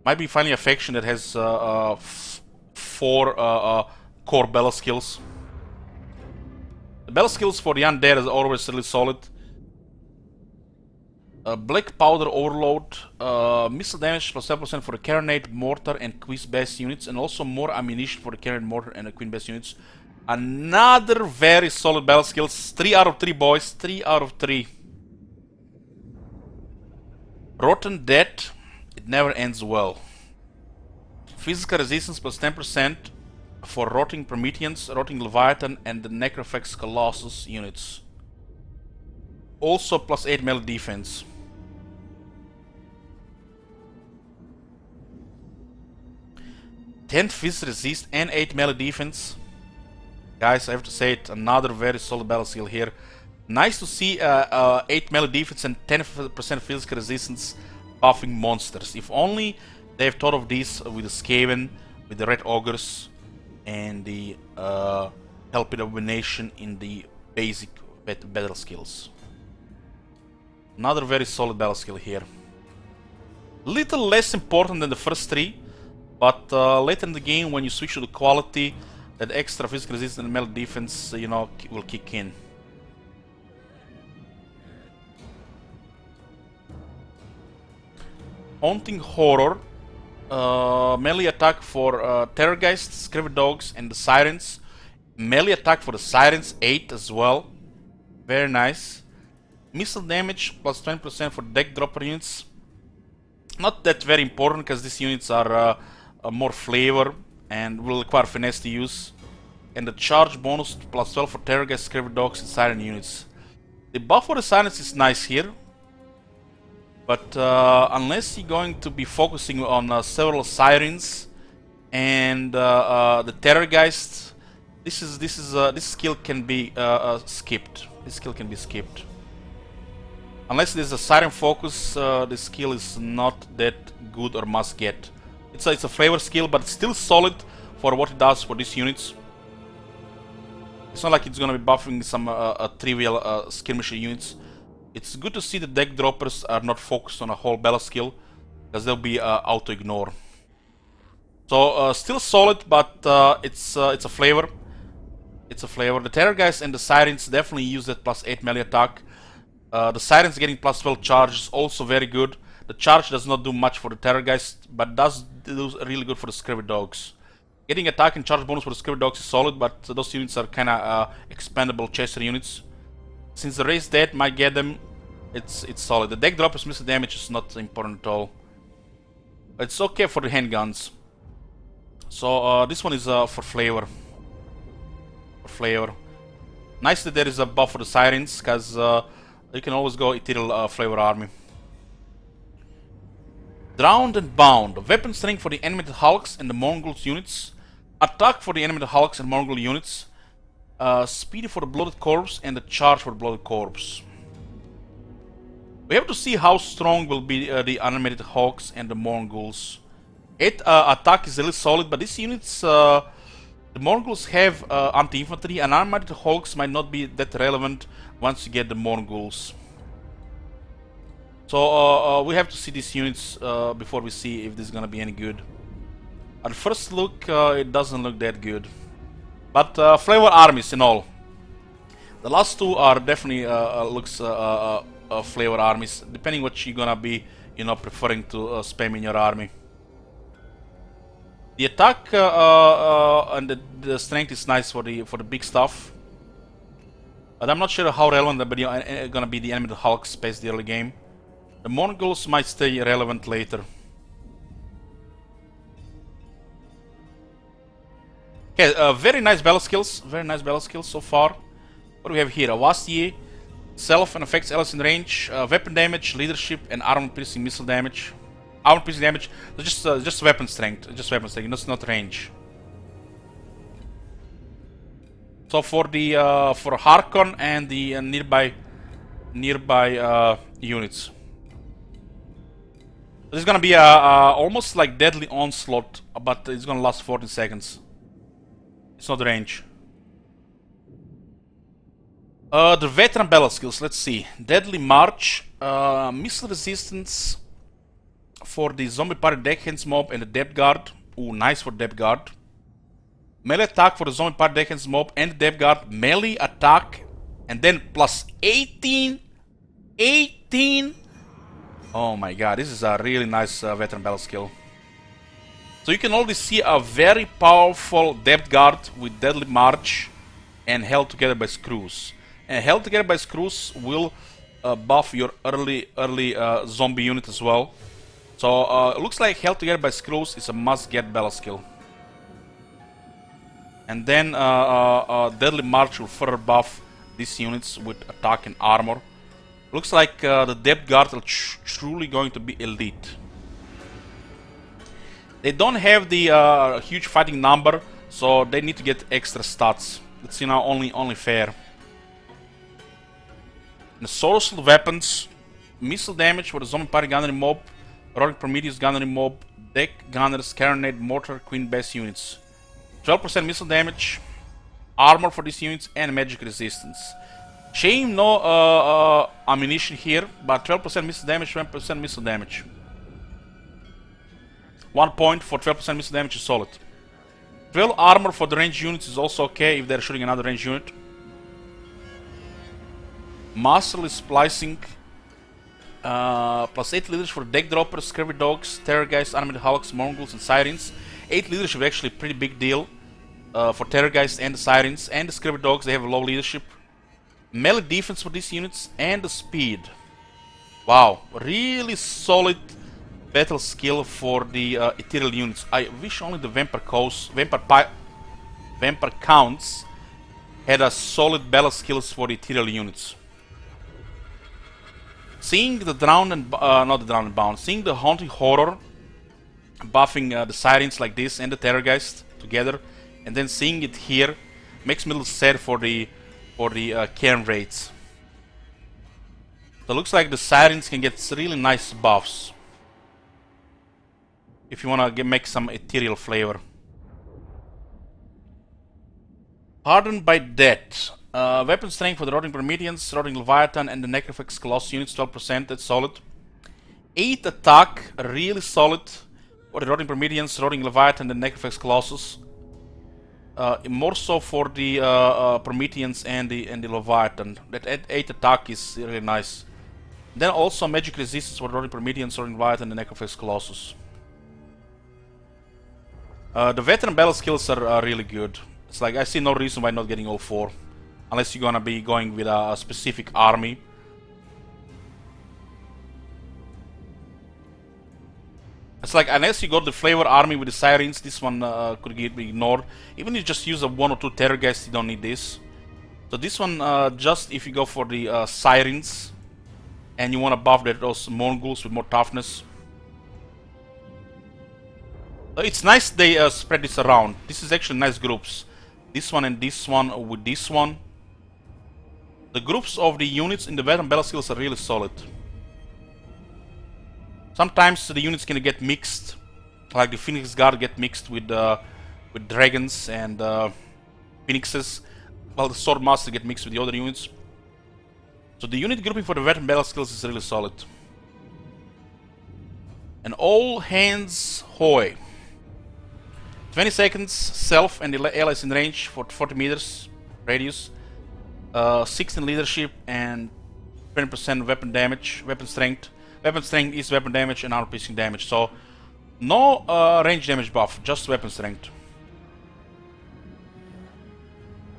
Might be finally a faction that has 4 core battle skills. The battle skills for the undead is always really solid. Black powder overload, missile damage plus 7% for the carronade, mortar, and Queen Bess units, and also more ammunition for the carronade, mortar, and the Queen Bess units. Another very solid battle skills. 3 out of 3, boys. 3 out of 3. Rotten Death. It never ends well. Physical resistance plus 10%. for Rotting Prometheans, Rotting Leviathan, and the Necrophax Colossus units. Also plus 8 melee defense. Fizz resist and 8 melee defense. Guys, I have to say it, another very solid battle skill here. Nice to see 8 melee defense and 10% physical resistance buffing monsters. If only they've thought of this with the Skaven, with the Red Ogres, and the Helped Abomination in the basic battle skills. Another very solid battle skill here. Little less important than the first three, but later in the game when you switch to the quality, that extra physical resistance and melee defense, you know, will kick in. Haunting Horror. Melee attack for Terrorgeist, Scrivet Dogs, and the Sirens. Melee attack for the Sirens, 8 as well. Very nice. Missile damage plus 20% for deck dropper units. Not that very important because these units are more flavor and will require finesse to use. And the charge bonus plus 12 for Terrorgeist, Scrivet Dogs, and Siren units. The buff for the Sirens is nice here. But unless you're going to be focusing on several Sirens and the Terrorgeist, this skill can be skipped. This skill can be skipped. Unless there's a Siren focus, the skill is not that good or must get. It's a flavor skill, but it's still solid for what it does for these units. It's not like it's gonna be buffing some trivial skirmisher units. It's good to see the deck droppers are not focused on a whole battle skill, because they'll be auto-ignore. So still solid, but it's a flavor. It's a flavor. The Terrorgeist and the Sirens definitely use that plus 8 melee attack. The Sirens getting plus 12 charge is also very good. The charge does not do much for the Terrorgeist, but does do really good for the Scrivet Dogs. Getting attack and charge bonus for the Scrivet Dogs is solid, but those units are kinda expendable chaser units. Since the race dead might get them, it's solid. The deck droppers missile damage is not important at all. It's okay for the handguns. So this one is for flavor. For flavor. Nice that there is a buff for the Sirens, because you can always go Ethereal Flavor Army. Drowned and Bound. Weapon strength for the animated Hulks and the Mongols units. Attack for the animated Hulks and Mongol units. Speedy for the Blooded Corpse and the charge for the Blooded Corpse. We have to see how strong will be the animated Hawks and the Mongols. Attack is really solid, but these units, the Mongols have anti-infantry, and animated Hawks might not be that relevant once you get the Mongols. So we have to see these units before we see if this is gonna be any good. At first look, it doesn't look that good. But flavor armies in all. The last two are definitely looks flavor armies, depending what you're gonna be, you know, preferring to spam in your army. The attack and the strength is nice for the big stuff. But I'm not sure how relevant they're gonna be the animated Hulk space the early game. The Mongols might stay relevant later. Okay, very nice battle skills. Very nice battle skills so far. What do we have here? Avastier, self and affects allies in range, weapon damage, leadership, and armor piercing missile damage. Armor piercing damage. Just weapon strength. Just weapon strength. That's not range. So for the for Harkon and the nearby units. This is gonna be almost like Deadly Onslaught, but it's gonna last 14 seconds. It's not range. The veteran battle skills, let's see. Deadly March, missile resistance for the Zombie Party Deckhands mob and the Depth Guard. Ooh, nice for Depth Guard. Melee attack for the Zombie Party Deckhands mob and the Depth Guard. Melee attack and then plus 18. 18. Oh my god, this is a really nice veteran battle skill. So you can already see a very powerful Depth Guard with Deadly March and Held Together by Screws. And Held Together by Screws will buff your early zombie unit as well. So it looks like Held Together by Screws is a must-get battle skill. And then Deadly March will further buff these units with attack and armor. Looks like the Depth Guard are truly going to be elite. They don't have the huge fighting number, so they need to get extra stats. It's, you know, only fair. The Sorcerer weapons, missile damage for the Zombie Party Gunnery Mob, Heroic Prometheus Gunnery Mob, Deck Gunners, Carronade, Mortar, Queen Bess units. 12% missile damage, armor for these units, and magic resistance. Shame no ammunition here, but 12% missile damage, 20% missile damage. 1 point for 12% missile damage is solid. 12 armor for the ranged units is also okay if they're shooting another ranged unit. Masterly splicing. Plus 8 leadership for deck droppers, scurvy dogs, terrorgeists, animated hulks, mongols, and sirens. 8 leadership is actually a pretty big deal for terrorgeists and the sirens. And the scurvy dogs, they have a low leadership. Melee defense for these units and the speed. Wow, really solid battle skill for the ethereal units. I wish only the vampire counts had a solid battle skills for the ethereal units. Seeing the Drowned and not the Drowned and Bound, seeing the Haunting Horror buffing the Sirens like this and the Terrorgeist together, and then seeing it here makes me a little sad for the Cairn raids. So it looks like the Sirens can get really nice buffs if you wanna make some ethereal flavor. Hardened by Death. Weapon strength for the Rotting Prometheans, Rotting Leviathan, and the Necrofax Colossus units, 12%, that's solid. 8 attack, really solid for the Rotting Prometheans, Rotting Leviathan, and the Necrofax Colossus. More so for the Prometheans and the Leviathan. That 8 attack is really nice. Then also magic resistance for the Rotting Prometheans, Rotting Leviathan, and the Necrofax Colossus. The veteran battle skills are really good. It's like I see no reason why not getting all 4. Unless you're gonna be going with a specific army. It's like unless you got the flavor army with the sirens, this one could be ignored. Even if you just use a 1 or 2 terrorgeists, you don't need this. So this one, just if you go for the sirens and you want to buff those mongols with more toughness. It's nice they spread this around. This is actually nice groups. This one and this one with this one. The groups of the units in the veteran battle skills are really solid. Sometimes the units can get mixed, like the Phoenix Guard get mixed with dragons and phoenixes, while the Sword Master get mixed with the other units. So the unit grouping for the veteran battle skills is really solid. And all hands hoy. 20 seconds, self and the allies in range for 40 meters radius. 16 leadership and 20% weapon damage, weapon strength. Weapon strength is weapon damage and armor piercing damage. So no range damage buff, just weapon strength.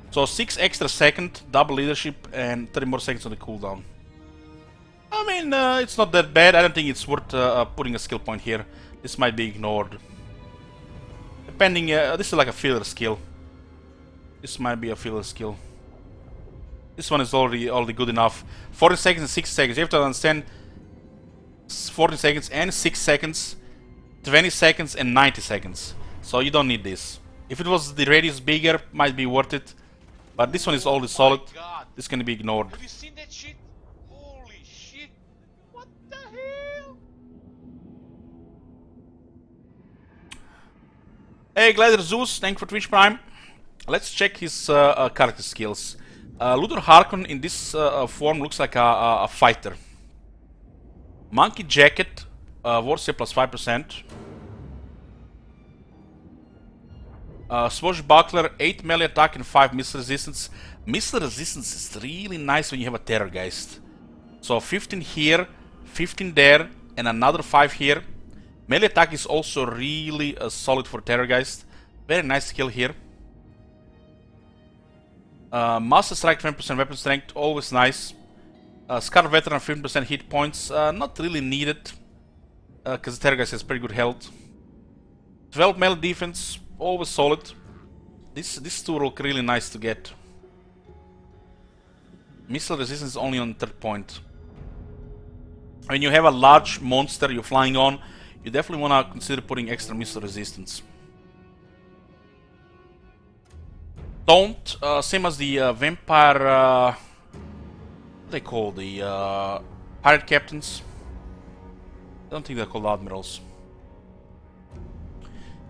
So 6 extra second, double leadership, and 30 more seconds on the cooldown. I mean, it's not that bad. I don't think it's worth putting a skill point here. This might be ignored. Depending, this is like a filler skill. This might be a filler skill. This one is already good enough. 40 seconds and 6 seconds. You have to understand 40 seconds and 6 seconds, 20 seconds and 90 seconds. So you don't need this. If it was the radius bigger, might be worth it. But this one is already solid. God. This can be ignored. Have you seen that shit? Holy shit. What the hell? Hey Glider Zeus, thank you for Twitch Prime. Let's check his character skills. Luthor Harkon in this form looks like a fighter. Monkey Jacket, Warsaw plus 5%. Swashbuckler, 8 melee attack and 5 missile resistance. Missile resistance is really nice when you have a Terrorgeist. So 15 here, 15 there, and another 5 here. Melee attack is also really solid for Terrorgeist. Very nice skill here. Master Strike 20% weapon strength, always nice. Scar Veteran 15% hit points, not really needed. Because the Terrorgeist has pretty good health. 12 melee defense, always solid. This two look really nice to get. Missile resistance is only on 3rd point. When you have a large monster you're flying on, you definitely want to consider putting extra missile resistance. Don't, same as the vampire, what they call the pirate captains. I don't think they're called admirals.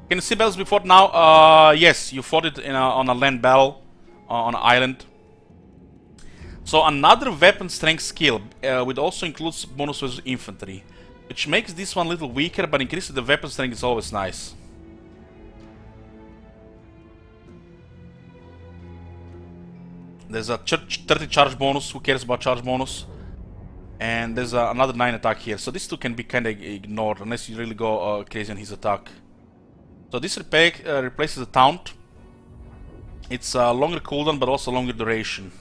Can you see battles before now? Yes, you fought it in on a land battle on an island. So another weapon strength skill, which also includes bonus versus infantry, which makes this one a little weaker, but increasing the weapon strength is always nice. There's a 30 charge bonus, who cares about charge bonus? And there's another 9 attack here, so these two can be kinda ignored unless you really go crazy on his attack. So this replaces the taunt. It's a longer cooldown but also longer duration.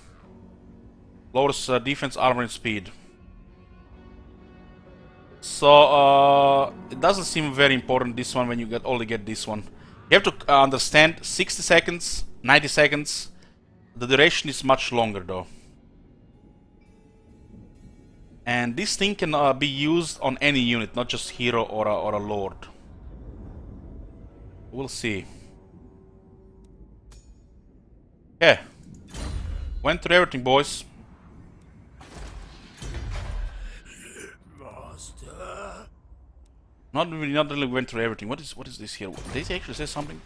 Lowers defense, armor and speed. So it doesn't seem very important this one when you only get this one. You have to understand 60 seconds, 90 seconds. The duration is much longer though. And this thing can be used on any unit, not just hero or a lord. We'll see. Yeah. Went through everything, boys. Master. Not really went through everything. What is this here? Did they actually say something?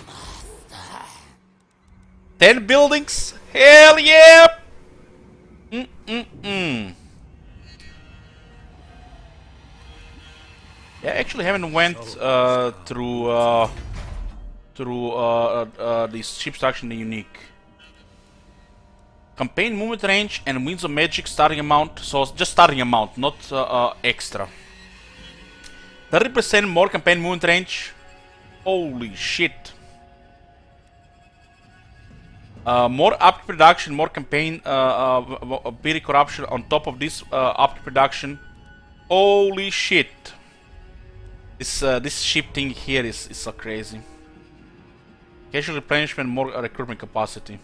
Master. 10 buildings? Hell yeah! Yeah, I actually haven't went through the ship structure unique. Campaign movement range and winds of magic starting amount. So just starting amount, not extra. 30% more campaign movement range. Holy shit. More upkeep production, more campaign pity corruption on top of this upkeep production. Holy shit. This ship thing here is so crazy. Casual replenishment, more recruitment capacity.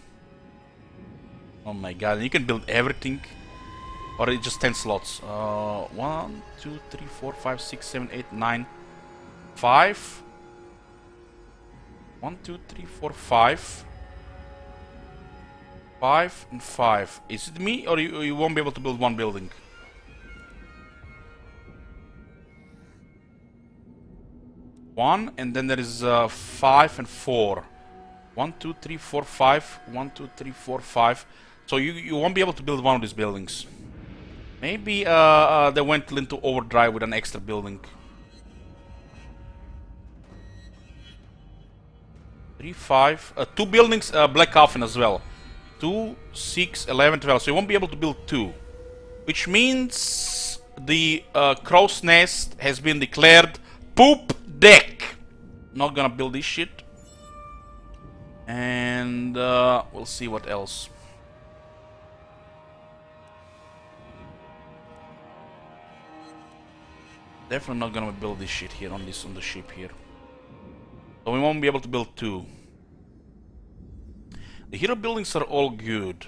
Oh my god, and you can build everything. Or it's just 10 slots. 1, 2, 3, 4, 5, 6, 7, 8, 9, 5. 1, 2, 3, 4, 5. 5 and 5. Is it me or you won't be able to build one building? One, and then there is 5 and 4. 1, 2, 3, 4, 5. 1, 2, 3, 4, 5. So you won't be able to build one of these buildings. Maybe they went into overdrive with an extra building. 3, 5. 2 buildings, Black Coffin as well. 2, 6, 11, 12. So you won't be able to build 2. Which means the crow's nest has been declared poop deck. Not gonna build this shit. And we'll see what else. Definitely not gonna build this shit here on the ship here. So we won't be able to build 2. The hero buildings are all good.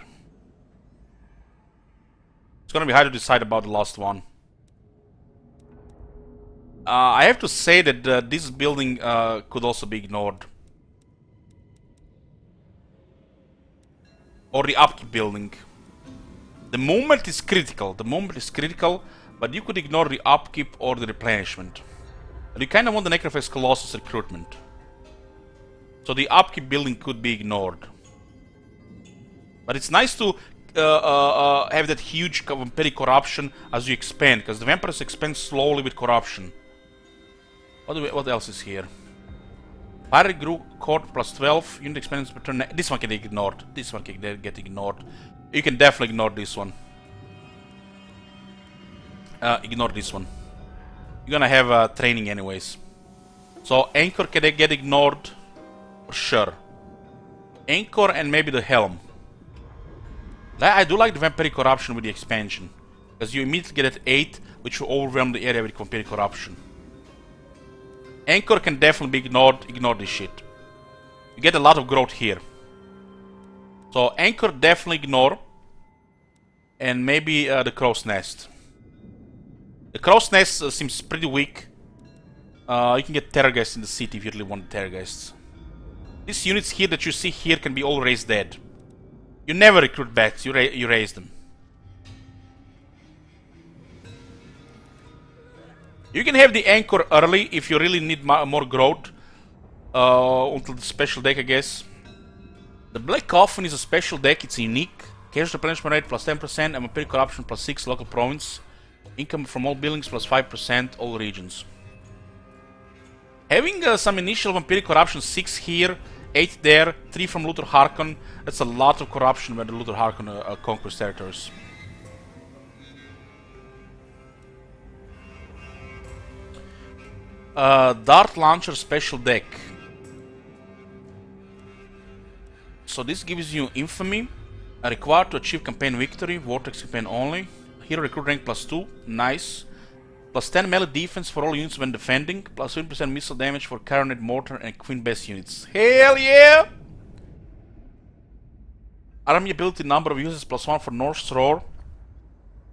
It's gonna be hard to decide about the last one. I have to say that this building could also be ignored. Or the upkeep building. The movement is critical. The movement is critical, but you could ignore the upkeep or the replenishment. But you kind of want the Necrophage Colossus recruitment. So the upkeep building could be ignored. But it's nice to have that huge petty corruption as you expand, because the vampires expand slowly with corruption. What else is here? Pirate Court plus 12, unit experience per turn. This one can get ignored. This one can get ignored. You can definitely ignore this one. Ignore this one. You're gonna have training anyways. So Anchor can get ignored for sure. Anchor and maybe the Helm. I do like the Vampiric Corruption with the expansion, because you immediately get at 8, which will overwhelm the area with Vampiric Corruption. Anchor can definitely be ignored. Ignore this shit. You get a lot of growth here. So Anchor definitely ignore. And maybe the Crow's Nest. The Crow's Nest seems pretty weak. You can get Terrorgeist in the city if you really want Terrorgeists. These units here that you see here can be all raised dead. You never recruit backs, you raise them. You can have the Anchor early if you really need more growth. Until the special deck, I guess. The Black Coffin is a special deck, it's unique. Casual replenishment rate plus 10%, and Vampiric Corruption plus 6 local province. Income from all buildings plus 5%, all regions. Having some initial Vampiric Corruption 6 here, 8 there, 3 from Luther Harkon, that's a lot of corruption when the Luther Harkon conquers territories. Dart Launcher special deck. So this gives you Infamy, required to achieve campaign victory, Vortex campaign only. Hero recruit rank plus 2, nice. Plus 10 melee defense for all units when defending, plus 20% missile damage for Carronade Mortar and Queen Bess units. Hell yeah! Army ability number of users plus 1 for North's Roar,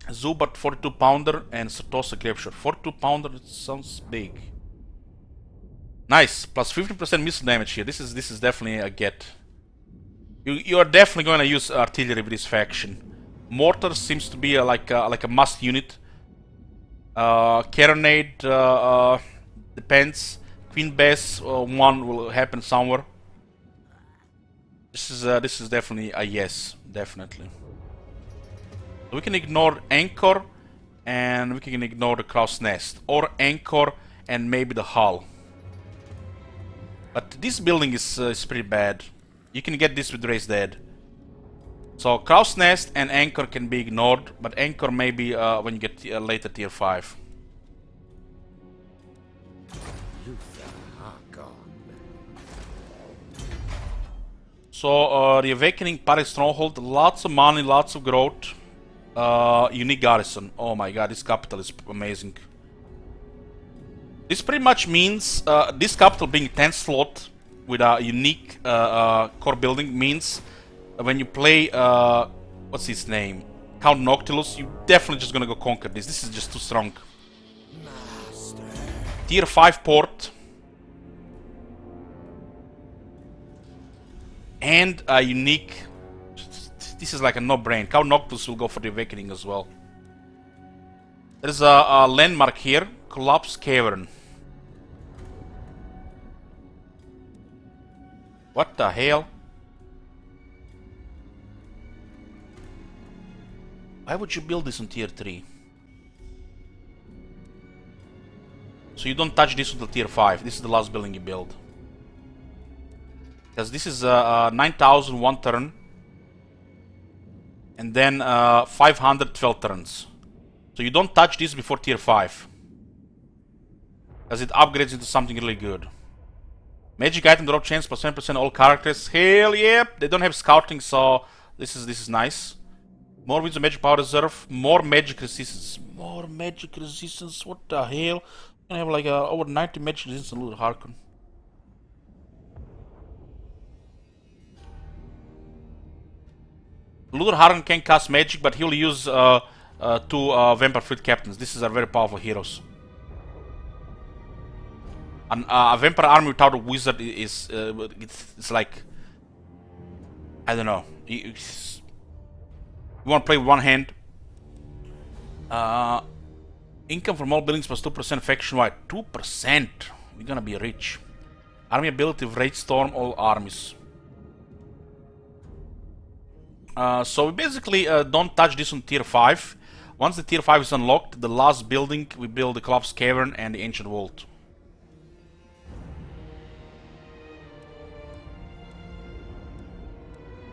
Zubat 42 pounder, and Sartosa Grapeshot. 42 pounder, it sounds big. Nice, plus 15% missile damage here. This is definitely a get. You are definitely going to use artillery with this faction. Mortar seems to be like a must unit. Carronade depends. Queen Bess one will happen somewhere. This is definitely a yes, definitely. So we can ignore Anchor, and we can ignore the Crow's Nest, or Anchor and maybe the Hull. But this building is pretty bad. You can get this with Raised Dead. So Crow's Nest and Anchor can be ignored, but Anchor maybe when you get later tier 5. So the Awakening Paris Stronghold, lots of money, lots of growth. Unique garrison. Oh my god, this capital is amazing. This pretty much means this capital being 10 slot with a unique core building means when you play what's his name? Count Noctilus, you definitely just gonna go conquer this. This is just too strong. Master. Tier 5 port. And a unique. This is like a no-brain. Count Noctilus will go for the Awakening as well. There's a landmark here. Collapse Cavern. What the hell? Why would you build this on tier 3? So you don't touch this until tier 5. This is the last building you build. Because this is 9,000 one turn. And then 500 12 turns. So you don't touch this before tier 5. Because it upgrades into something really good. Magic item drop chance plus 10% all characters. Hell yeah! They don't have scouting, so this is nice. More wins of magic power reserve. More magic resistance. More magic resistance. What the hell? I have like over 90 magic resistance on Luther Harkon. Luther Harkon can cast magic, but he'll use 2 Vampire Fleet Captains. These are very powerful heroes. A Vampire army without a wizard is it's like, I don't know. You want to play with one hand. Income from all buildings plus 2% faction wide. 2%. We're gonna be rich. Army ability of Rage Storm all armies. So we basically don't touch this on tier 5. Once the tier 5 is unlocked, the last building we build the Collapse Cavern and the Ancient Vault.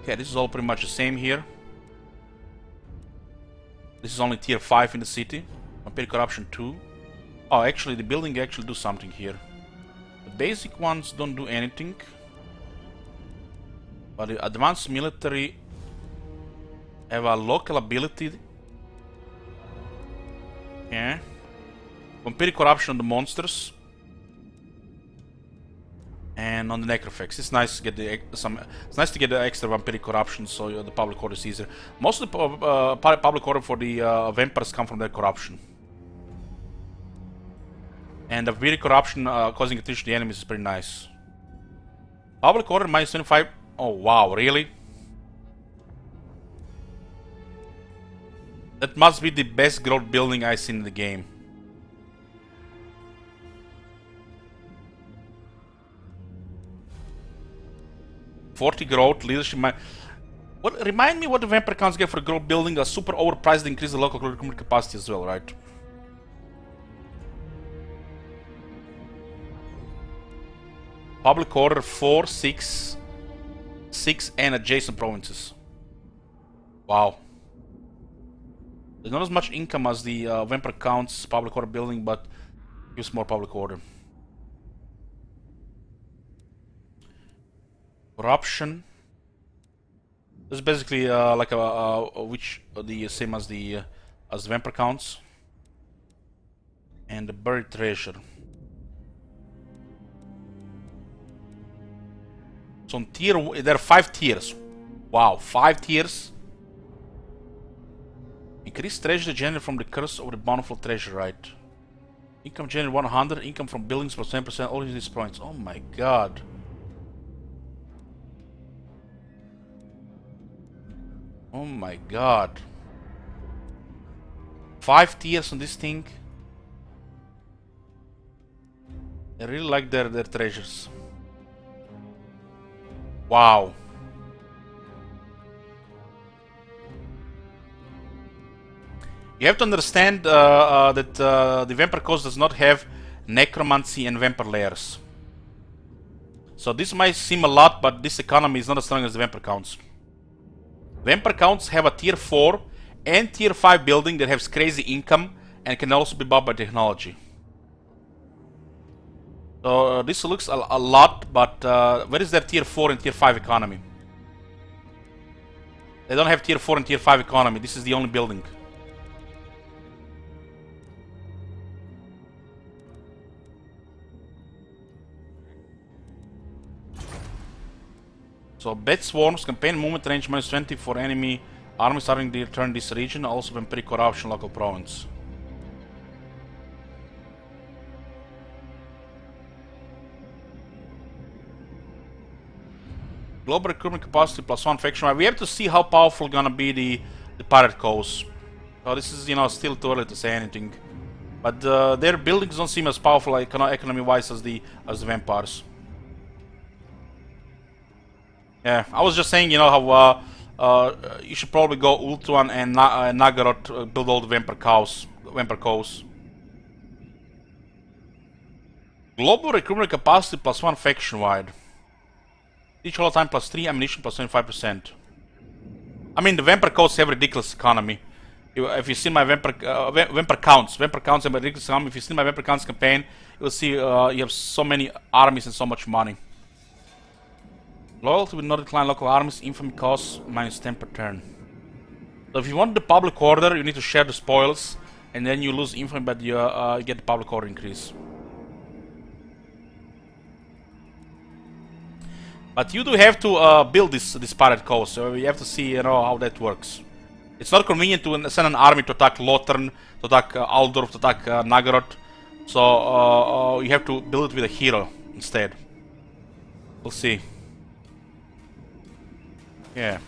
Okay, this is all pretty much the same here. This is only tier 5 in the city. Vampiric Corruption 2. Oh, actually, the building actually do something here. The basic ones don't do anything. But the advanced military have a local ability. Yeah. Vampiric Corruption on the monsters. And on the necrophax, it's nice to get it's nice to get the extra vampiric corruption, so the public order is easier. Most of the public order for the vampires come from their corruption. And the vampiric corruption causing attrition to the enemies is pretty nice. Public order minus 25. Oh wow, really? That must be the best growth building I've seen in the game. $40 growth, leadership. What remind me what the vampire counts get for growth building? A super overpriced increase the local recruitment capacity as well, right? Public order 4, 6, 6, and adjacent provinces. Wow. There's not as much income as the vampire counts public order building, but gives more public order. Corruption. This is basically like which the same as the vampire counts. And the buried treasure. So on tier, there are 5 tiers. Wow, 5 tiers. Increase treasure generated from the curse of the bountiful treasure, right? Income generated 100, income from buildings plus 10%, all these points. Oh my god. Oh my god. 5 tiers on this thing. I really like their treasures. Wow. You have to understand that the Vampire Coast does not have necromancy and vampire layers. So this might seem a lot, but this economy is not as strong as the Vampire Counts. Vampire Counts have a tier 4 and tier 5 building that has crazy income and can also be bought by technology. So this looks a lot, but where is their tier 4 and tier 5 economy? They don't have tier 4 and tier 5 economy. This is the only building. So Bat Swarms, campaign movement range minus 20 for enemy armies starting to return this region, also vampiric corruption local province. Global recruitment capacity plus 1 faction. We have to see how powerful gonna be the pirate coast. So this is, you know, still too early to say anything. But their buildings don't seem as powerful economy-wise as the vampires. Yeah, I was just saying, you know, how you should probably go Ultuan and Nagaroth, build all the vampire cows. Global recruitment capacity plus 1 faction wide. Each hollow time plus 3, ammunition plus 25%. I mean, the vampire coasts have ridiculous economy. If you see my vampire counts have a ridiculous economy. If you see my vampire counts campaign, you will see you have so many armies and so much money. Loyalty will not decline local armies. Infamy costs minus 10 per turn. So if you want the public order, you need to share the spoils, and then you lose infamy, but you get the public order increase. But you do have to build this pirate coast, so you have to see, you know, how that works. It's not convenient to send an army to attack Lothern, to attack Aldorf, to attack Nagaroth. So you have to build it with a hero instead. We'll see. Yeah.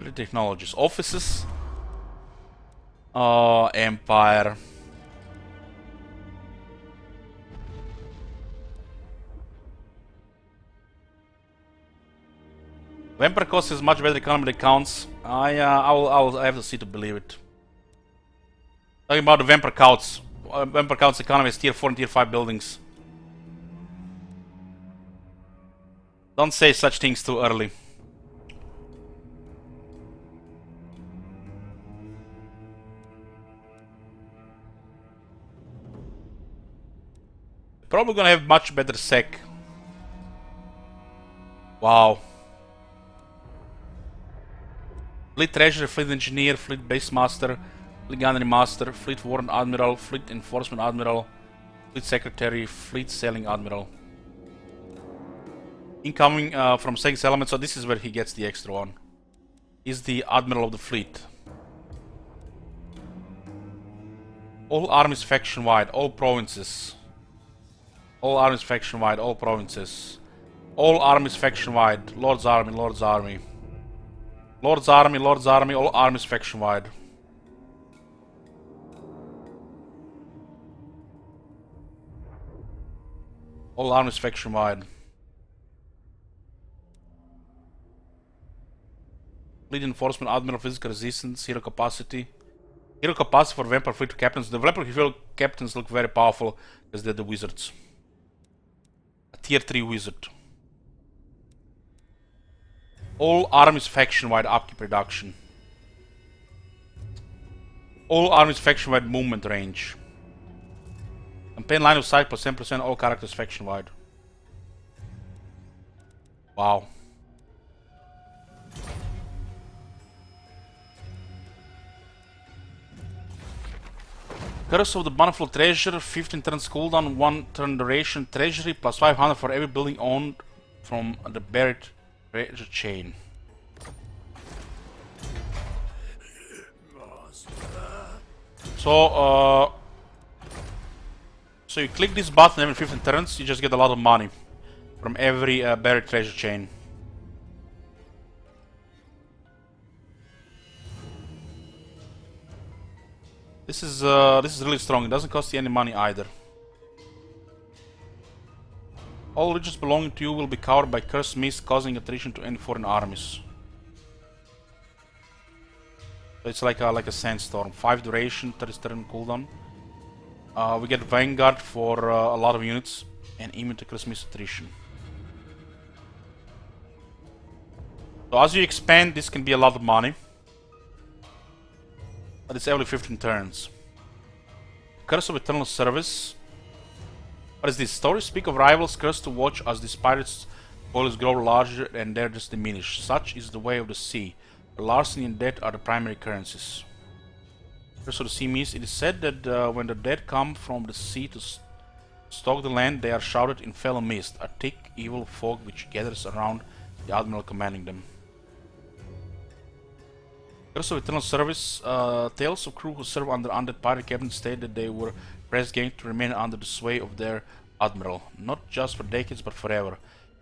Early technologies. Offices. Empire. Vampire cost is much better economy than counts. I have to see to believe it. Talking about the Vampire Counts. Vampire Counts economy is tier 4 and tier 5 buildings. Don't say such things too early. Probably gonna have much better sec. Wow. Fleet Treasurer, Fleet Engineer, Fleet Base Master, Fleet Gunnery Master, Fleet Warrant Admiral, Fleet Enforcement Admiral, Fleet Secretary, Fleet Sailing Admiral. Incoming from Sex Element, so this is where he gets the extra one. He's the Admiral of the Fleet. All armies faction-wide, all provinces. All armies faction-wide, all provinces. All armies faction-wide, Lord's Army, Lord's Army. Lord's Army, Lord's Army, all armies faction-wide. All armies faction-wide. Fleet Enforcement, Admiral, Physical Resistance, Hero Capacity. Hero Capacity for Vampire Fleet Captains. The Vampire Fleet Captains look very powerful because they're the wizards. A tier 3 wizard. All armies faction-wide upkeep reduction. All armies faction-wide movement range. Campaign line of sight plus 10%, all characters faction-wide. Wow. Curse of the Bountiful Treasure, 15 turns cooldown, 1 turn duration, treasury plus 500 for every building owned from the buried treasure chain. So you click this button every 15 turns, you just get a lot of money from every buried treasure chain. This is really strong. It doesn't cost you any money either. All regions belonging to you will be covered by cursed mist, causing attrition to any foreign armies. So it's like a sandstorm. 5 duration, 30 turn cooldown. We get Vanguard for a lot of units and immune to cursed mist attrition. So as you expand, this can be a lot of money. But it's every 15 turns. Curse of Eternal Service. What is this? Stories speak of rivals cursed to watch as these pirates' spoils grow larger and they're just diminished. Such is the way of the sea. Larceny and death are the primary currencies. Curse of the Sea Mist. It is said that when the dead come from the sea to stalk the land, they are shrouded in fell mist, a thick, evil fog which gathers around the admiral commanding them. Curse of Eternal Service. Tales of crew who serve under undead pirate captains state that they were pressed gang to remain under the sway of their admiral, not just for decades but forever.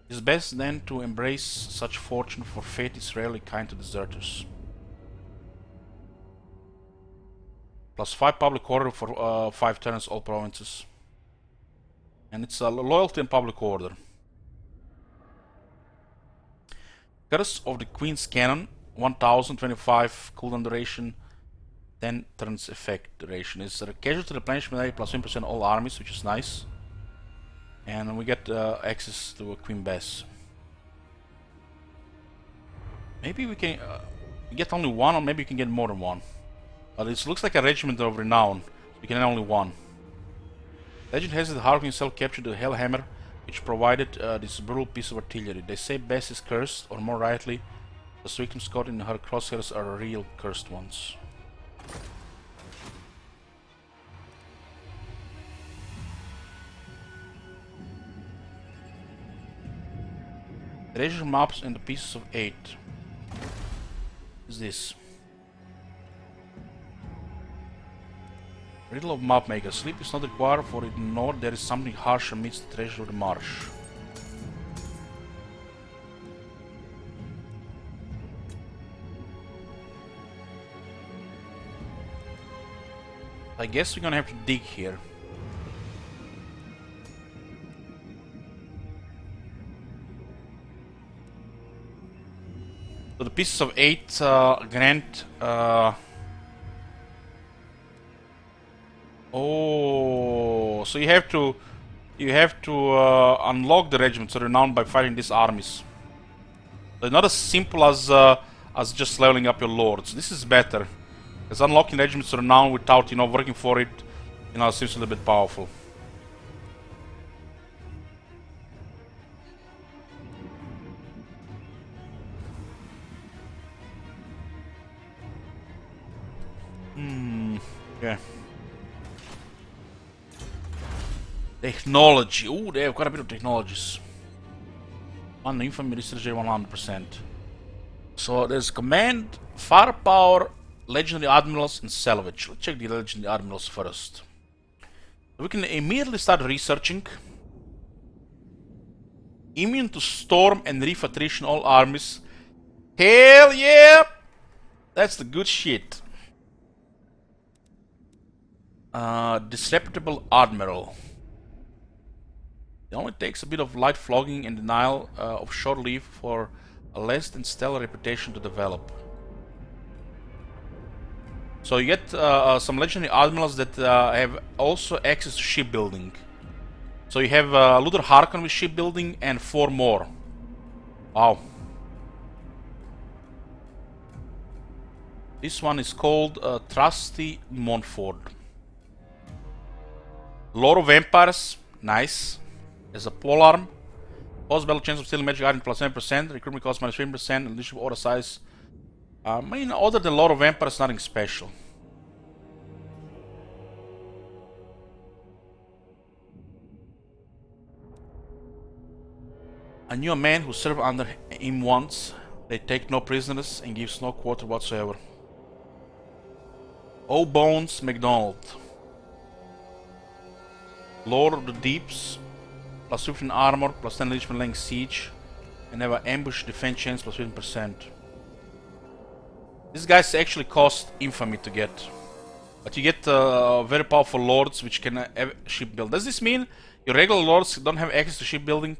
It is best then to embrace such fortune, for fate is rarely kind to deserters. Plus 5 public order for 5 turns, all provinces. And it's loyalty and public order. Curse of the Queen's Cannon. 1025 cooldown duration, 10 turns effect duration. It's a casualty replenishment area plus 1% all armies, which is nice. And we get access to a Queen Bess. Maybe we can get only one, or maybe you can get more than one. But it looks like a regiment of renown. You can have only one. Legend has it Harkonnen himself captured the Hellhammer, which provided this brutal piece of artillery. They say Bess is cursed, or more rightly, the victims caught in her crosshairs are real cursed ones. Treasure maps and the pieces of 8. What is this? Riddle of Mapmaker. Sleep is not required for it, nor there is something harsh amidst the treasure of the marsh. I guess we're gonna have to dig here. So the pieces of 8 grant. Oh, so you have to unlock the regiments of renown by fighting these armies. So it's not as simple as just leveling up your lords. This is better. Because unlocking regiments of renown without, working for it, seems a little bit powerful. Okay. Technology. Ooh, they have quite a bit of technologies. On infamy research 100%. So there's command, firepower, legendary admirals, and salvage. Let's check the legendary admirals first. We can immediately start researching. Immune to storm and reef attrition all armies. Hell yeah! That's the good shit. Disreputable admiral. It only takes a bit of light flogging and denial of short leave for a less than stellar reputation to develop. So you get some legendary admirals that have also access to shipbuilding. So you have Luther Harkon with shipbuilding and 4 more. Wow. This one is called Trusty Montford. Lord of Vampires, nice. There's a polearm. Post-battle chance of stealing magic item plus 7%, recruitment cost minus 15%, and leadership order size. I mean, other than Lord of Vampires, nothing special. I knew a man who served under him once. They take no prisoners and gives no quarter whatsoever. O Bones MacDonald. Lord of the Deeps. Plus 15 armor, plus 10 leadership laying siege. And have an ambush defense chance plus 15%. These guys actually cost infamy to get. But you get very powerful lords which can have shipbuild. Does this mean your regular lords don't have access to shipbuilding?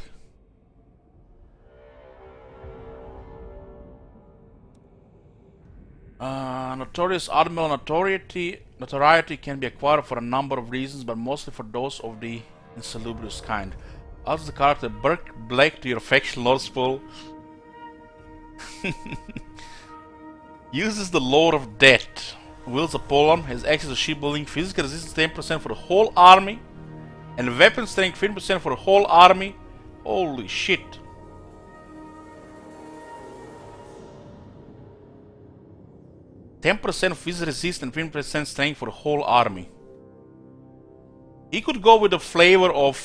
Notorious Admiral notoriety can be acquired for a number of reasons, but mostly for those of the insalubrious kind. Adds the character Burke Blake to your faction lord's pool. Uses the Lord of Death. Wields a polearm, has access to shipbuilding, physical resistance 10% for the whole army, and weapon strength 15% for the whole army. Holy shit. %10 physical resistance and 15% strength for the whole army. He could go with the flavor of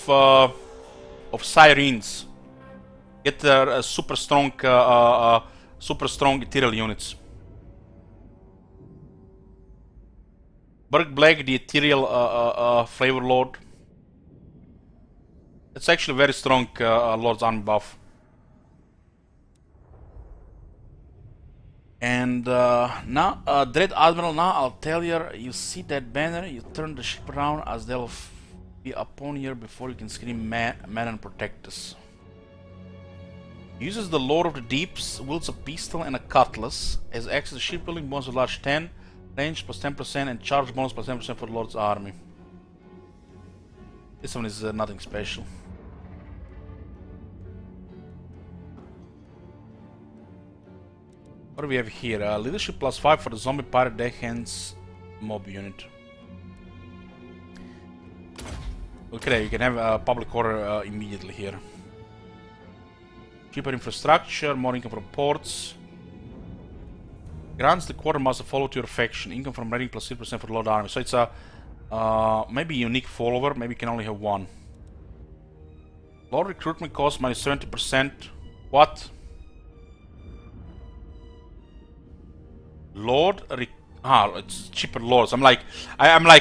Sirens. Get super strong ethereal units. Burke Black, the ethereal flavor lord. It's actually very strong Lord's army buff. And now, Dread Admiral, now I'll tell you, you see that banner, you turn the ship around as they'll be upon you before you can scream man and protect us. Uses the Lord of the Deeps, wields a pistol and a cutlass, has access to shipbuilding bonus with large 10, range plus 10% and charge bonus plus 10% for the Lord's army. This one is nothing special. What do we have here? Leadership plus 5 for the zombie pirate deckhands mob unit. Okay, you can have public order immediately here. Cheaper infrastructure, more income from ports. Grants the quartermaster follow to your faction. Income from raiding plus 3% for the Lord army. So it's a maybe unique follower, maybe you can only have one. Lord recruitment cost minus 70%. What? Lord it's cheaper lords. I'm like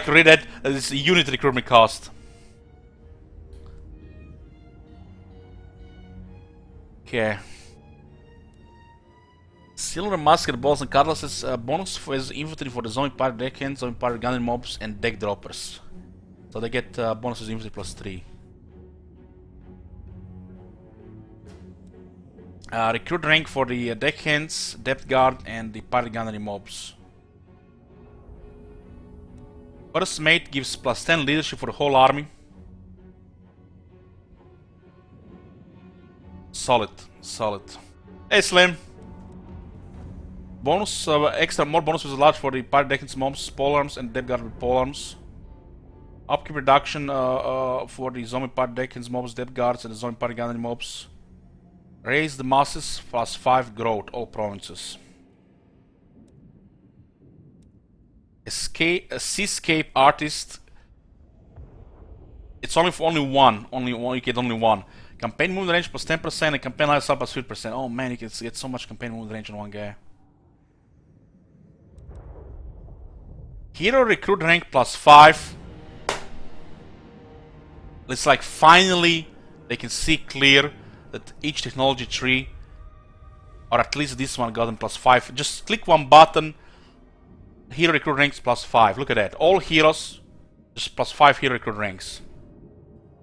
read that it's unit recruitment cost. Okay. Silver musket balls and cutlasses bonus for his infantry for the zombie pirate deckhands, zombie pirate gunnery mobs, and deck droppers. So they get bonuses infantry plus 3. Recruit rank for the deckhands, depth guard, and the pirate gunnery mobs. First mate gives plus 10 leadership for the whole army. Solid, solid. Hey Slim. Bonus, extra more bonus was large for the pirate deckhands mobs, polearms, and depth guard with polearms. Upkeep reduction for the zombie pirate deckhands mobs, depth guards, and the zombie pirate gunnery mobs. Raise the masses plus 5 growth, all provinces. A seascape artist. It's only for only one. You get only one. Campaign movement range plus 10% and campaign lifestyle plus 3%. Oh man, you can get so much campaign movement range in one guy. Hero recruit rank plus 5. It's like finally they can see clear that each technology tree, or at least this one, got them plus 5. Just click one button. Hero recruit ranks plus 5. Look at that. All heroes just plus 5 hero recruit ranks.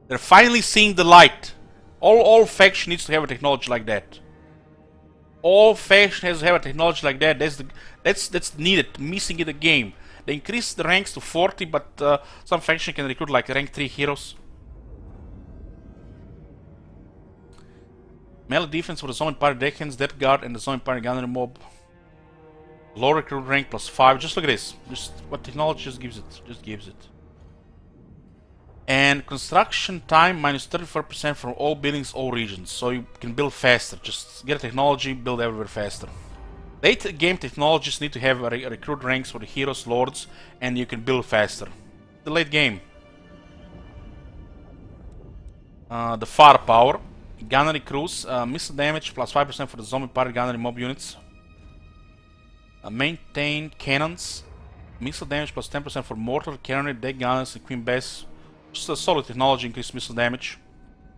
They're finally seeing the light. All faction needs to have a technology like that. All faction has to have a technology like that. That's needed. Missing in the game. They increase the ranks to 40, but some faction can recruit like rank 3 heroes. Melee defense for the zombie party deckhands, depth guard, and the zombie party gunnery mob. Low recruit rank plus 5. Just look at this. Just what technology just gives it. Just gives it. And construction time minus 34% from all buildings, all regions. So you can build faster. Just get a technology, build everywhere faster. Late game technologies need to have a recruit ranks for the heroes, lords, and you can build faster. The late game. The firepower. Gunnery crews, missile damage plus 5% for the zombie party gunnery mob units. Maintain cannons, missile damage plus 10% for mortar, cannon, deck gunners, and queen bess. Just a solid technology, increase missile damage.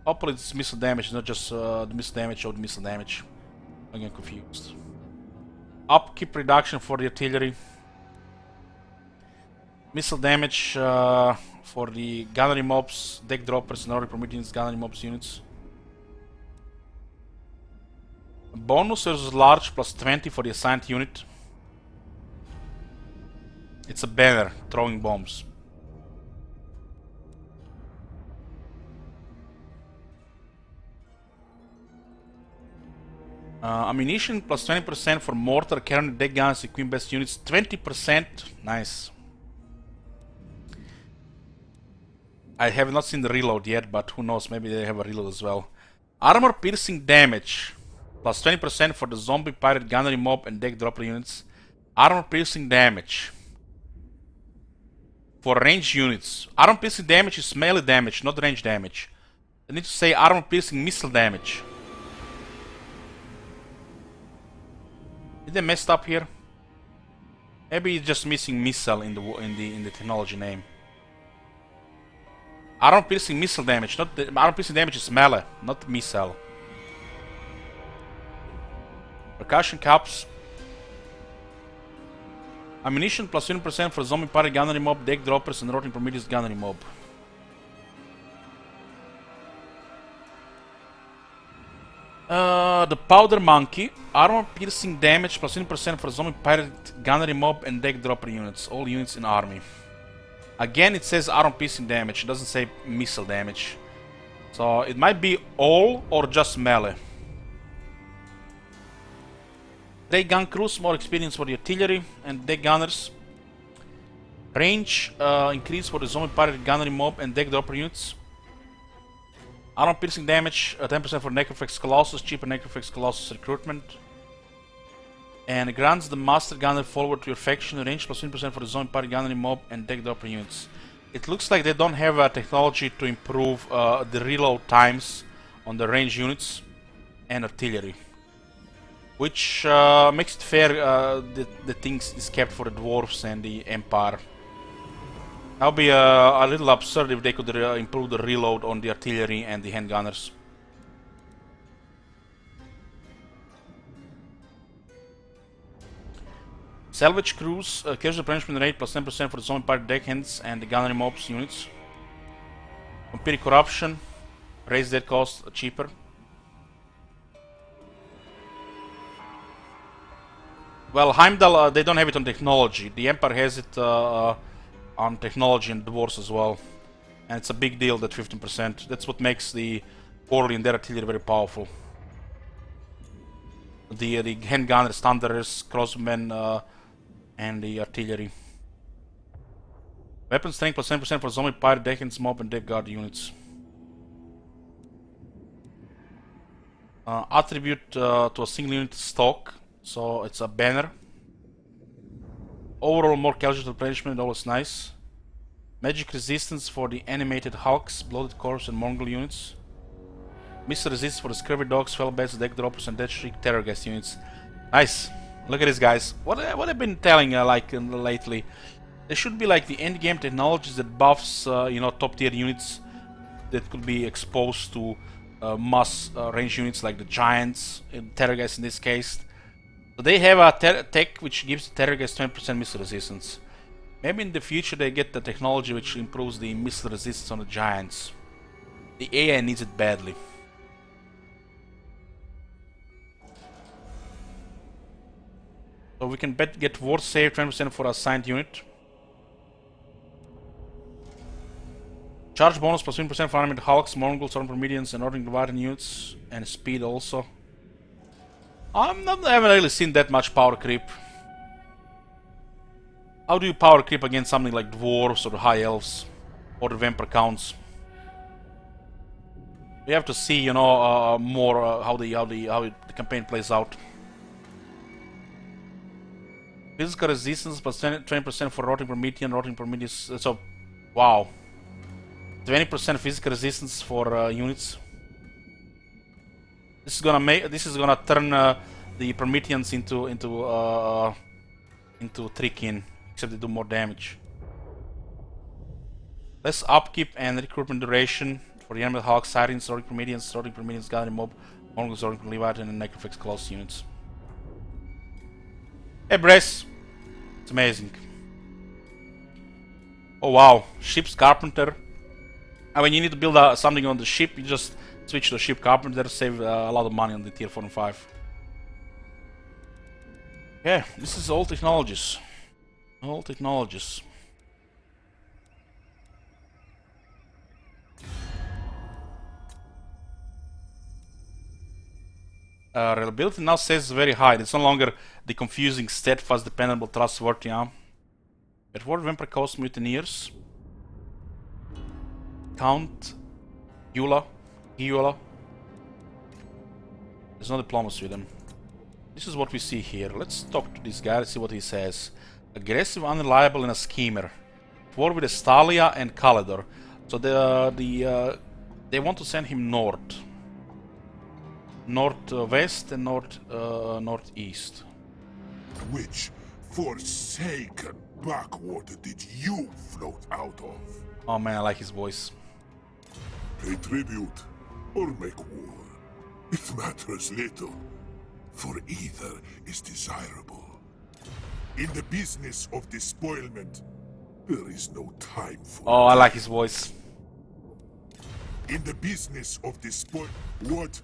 Hopefully it's missile damage, not just the missile damage or the missile damage. I'm getting confused. Upkeep reduction for the artillery. Missile damage for the gunnery mobs, deck droppers, and already permitting gunnery mobs units. Bonus versus large plus 20 for the assigned unit. It's a banner throwing bombs. Ammunition plus 20% for mortar, cannon, deck guns, and queen best units. 20%. Nice. I have not seen the reload yet, but who knows, maybe they have a reload as well. Armor piercing damage plus 20% for the zombie pirate gunnery mob and deck dropper units. Armor piercing damage for range units. Armor piercing damage is melee damage, not range damage. I need to say armor piercing missile damage. Did they messed up here? Maybe it's just missing missile in the technology name. Armor piercing missile damage, not the armor piercing damage is melee, not missile. Percussion caps. Ammunition plus 20% for zombie party gunnery mob, deck droppers, and rotting Prometheus gunnery mob. The powder monkey. Armor piercing damage plus 20% for zombie pirate gunnery mob and deck dropper units. All units in army. Again, it says armor piercing damage. It doesn't say missile damage. So it might be all or just melee. Deck gun crews, more experience for the artillery and deck gunners. Range increase for the zombie pirate gunnery mob and deck dropper units. Armor piercing damage 10% for Necroflex Colossus, cheaper Necroflex Colossus recruitment. And grants the master gunner forward to your faction. Range plus 20% for the zombie party gunnery mob and deck dropper units. It looks like they don't have a technology to improve the reload times on the range units and artillery. Which makes it fair the things is kept for the dwarves and the empire. That would be a little absurd if they could improve the reload on the artillery and the handgunners. Salvage crews, cash replenishment rate plus 10% for the zombie party deckhands and the gunnery mobs units. Vampiric corruption, raise that cost cheaper. Well, Heimdall, they don't have it on technology. The Empire has it on technology and dwarves as well. And it's a big deal, that 15%. That's what makes the orderly and their artillery very powerful. The handgunners, thunderers, crossbowmen, and the artillery. Weapon strength plus 10% for zombie pirate, deckhands, mob, and deck guard units. Attribute to a single unit stock. So it's a banner. Overall more casualty replenishment, always nice. Magic resistance for the animated hulks, bloated corpse and Mongol units. Missile resistance for the scurvy dogs, fell bats, deck droppers, and death shriek terror gas units. Nice. Look at this, guys. What I've been telling lately. There should be like the end game technologies that buffs, you know, top tier units that could be exposed to mass range units like the giants, terror gas in this case. So they have a tech which gives the terror gas 20% missile resistance. Maybe in the future they get the technology which improves the missile resistance on the giants. The AI needs it badly. So we can get ward save 20% for assigned unit. Charge bonus plus 20% for animated hulks, Mongols, Stormpromedians, and Northern Leviathan units, and speed also. I haven't really seen that much power creep. How do you power creep against something like dwarves or the high elves or the vampire counts? We have to see, you know, more how the campaign plays out. Physical resistance plus 20% for rotting Promethean, rotting Prometheus. So, wow, 20% physical resistance for units. This is gonna turn the Prometheans into Trikin, except they do more damage. Less upkeep and recruitment duration for the animal hawk, sirens, rotting Prometheans, gathering mob, Mongols, rotting Leviathan, and Necrofix close units. Hey, Brace! It's amazing. Oh wow, ship's carpenter. And when you need to build something on the ship, you just switch to ship carpenter, save a lot of money on the tier 4 and 5. Yeah, this is all technologies. All technologies. Reliability now says very high. It's no longer the confusing, steadfast, dependable, trustworthy. At War Vampire Coast Mutineers. Count Eula. There's no diplomacy with him. This is what we see here. Let's talk to this guy, see what he says. Aggressive, unreliable, and a schemer. War with Estalia and Kalidor. So they want to send him north. Northwest and northeast. Which forsaken backwater did you float out of? Oh man, I like his voice. Pay tribute or make war. It matters little, for either is desirable. In the business of despoilment, there is no time for. Oh, I like his voice. In the business of what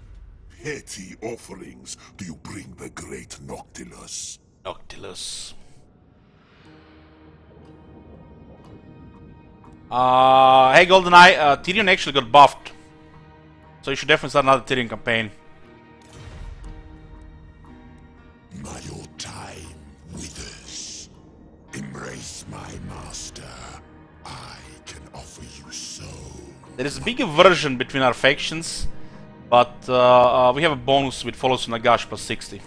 petty offerings do you bring the great Noctilus? Noctilus. Hey GoldenEye, Tyrion actually got buffed. So you should definitely start another Tyrion campaign. Your time withers. Embrace my master. I can offer you so. There is a big aversion between our factions, but we have a bonus with follows Nagash plus 60.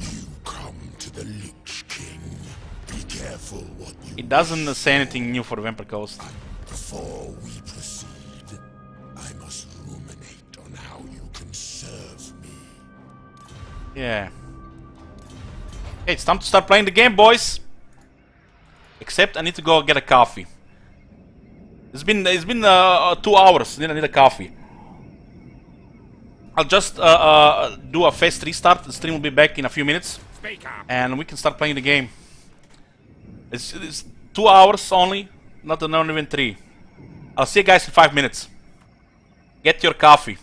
You come to the Lich King. Be careful what you. It doesn't say anything new for the Vampire Coast. Before we proceed, I must ruminate on how you can serve me. Yeah. Hey, it's time to start playing the game, boys. Except I need to go get a coffee. It's been 2 hours. I need a coffee. I'll just do a fast restart. The stream will be back in a few minutes, and we can start playing the game. It's 2 hours only, not even 3. I'll see you guys in 5 minutes. Get your coffee.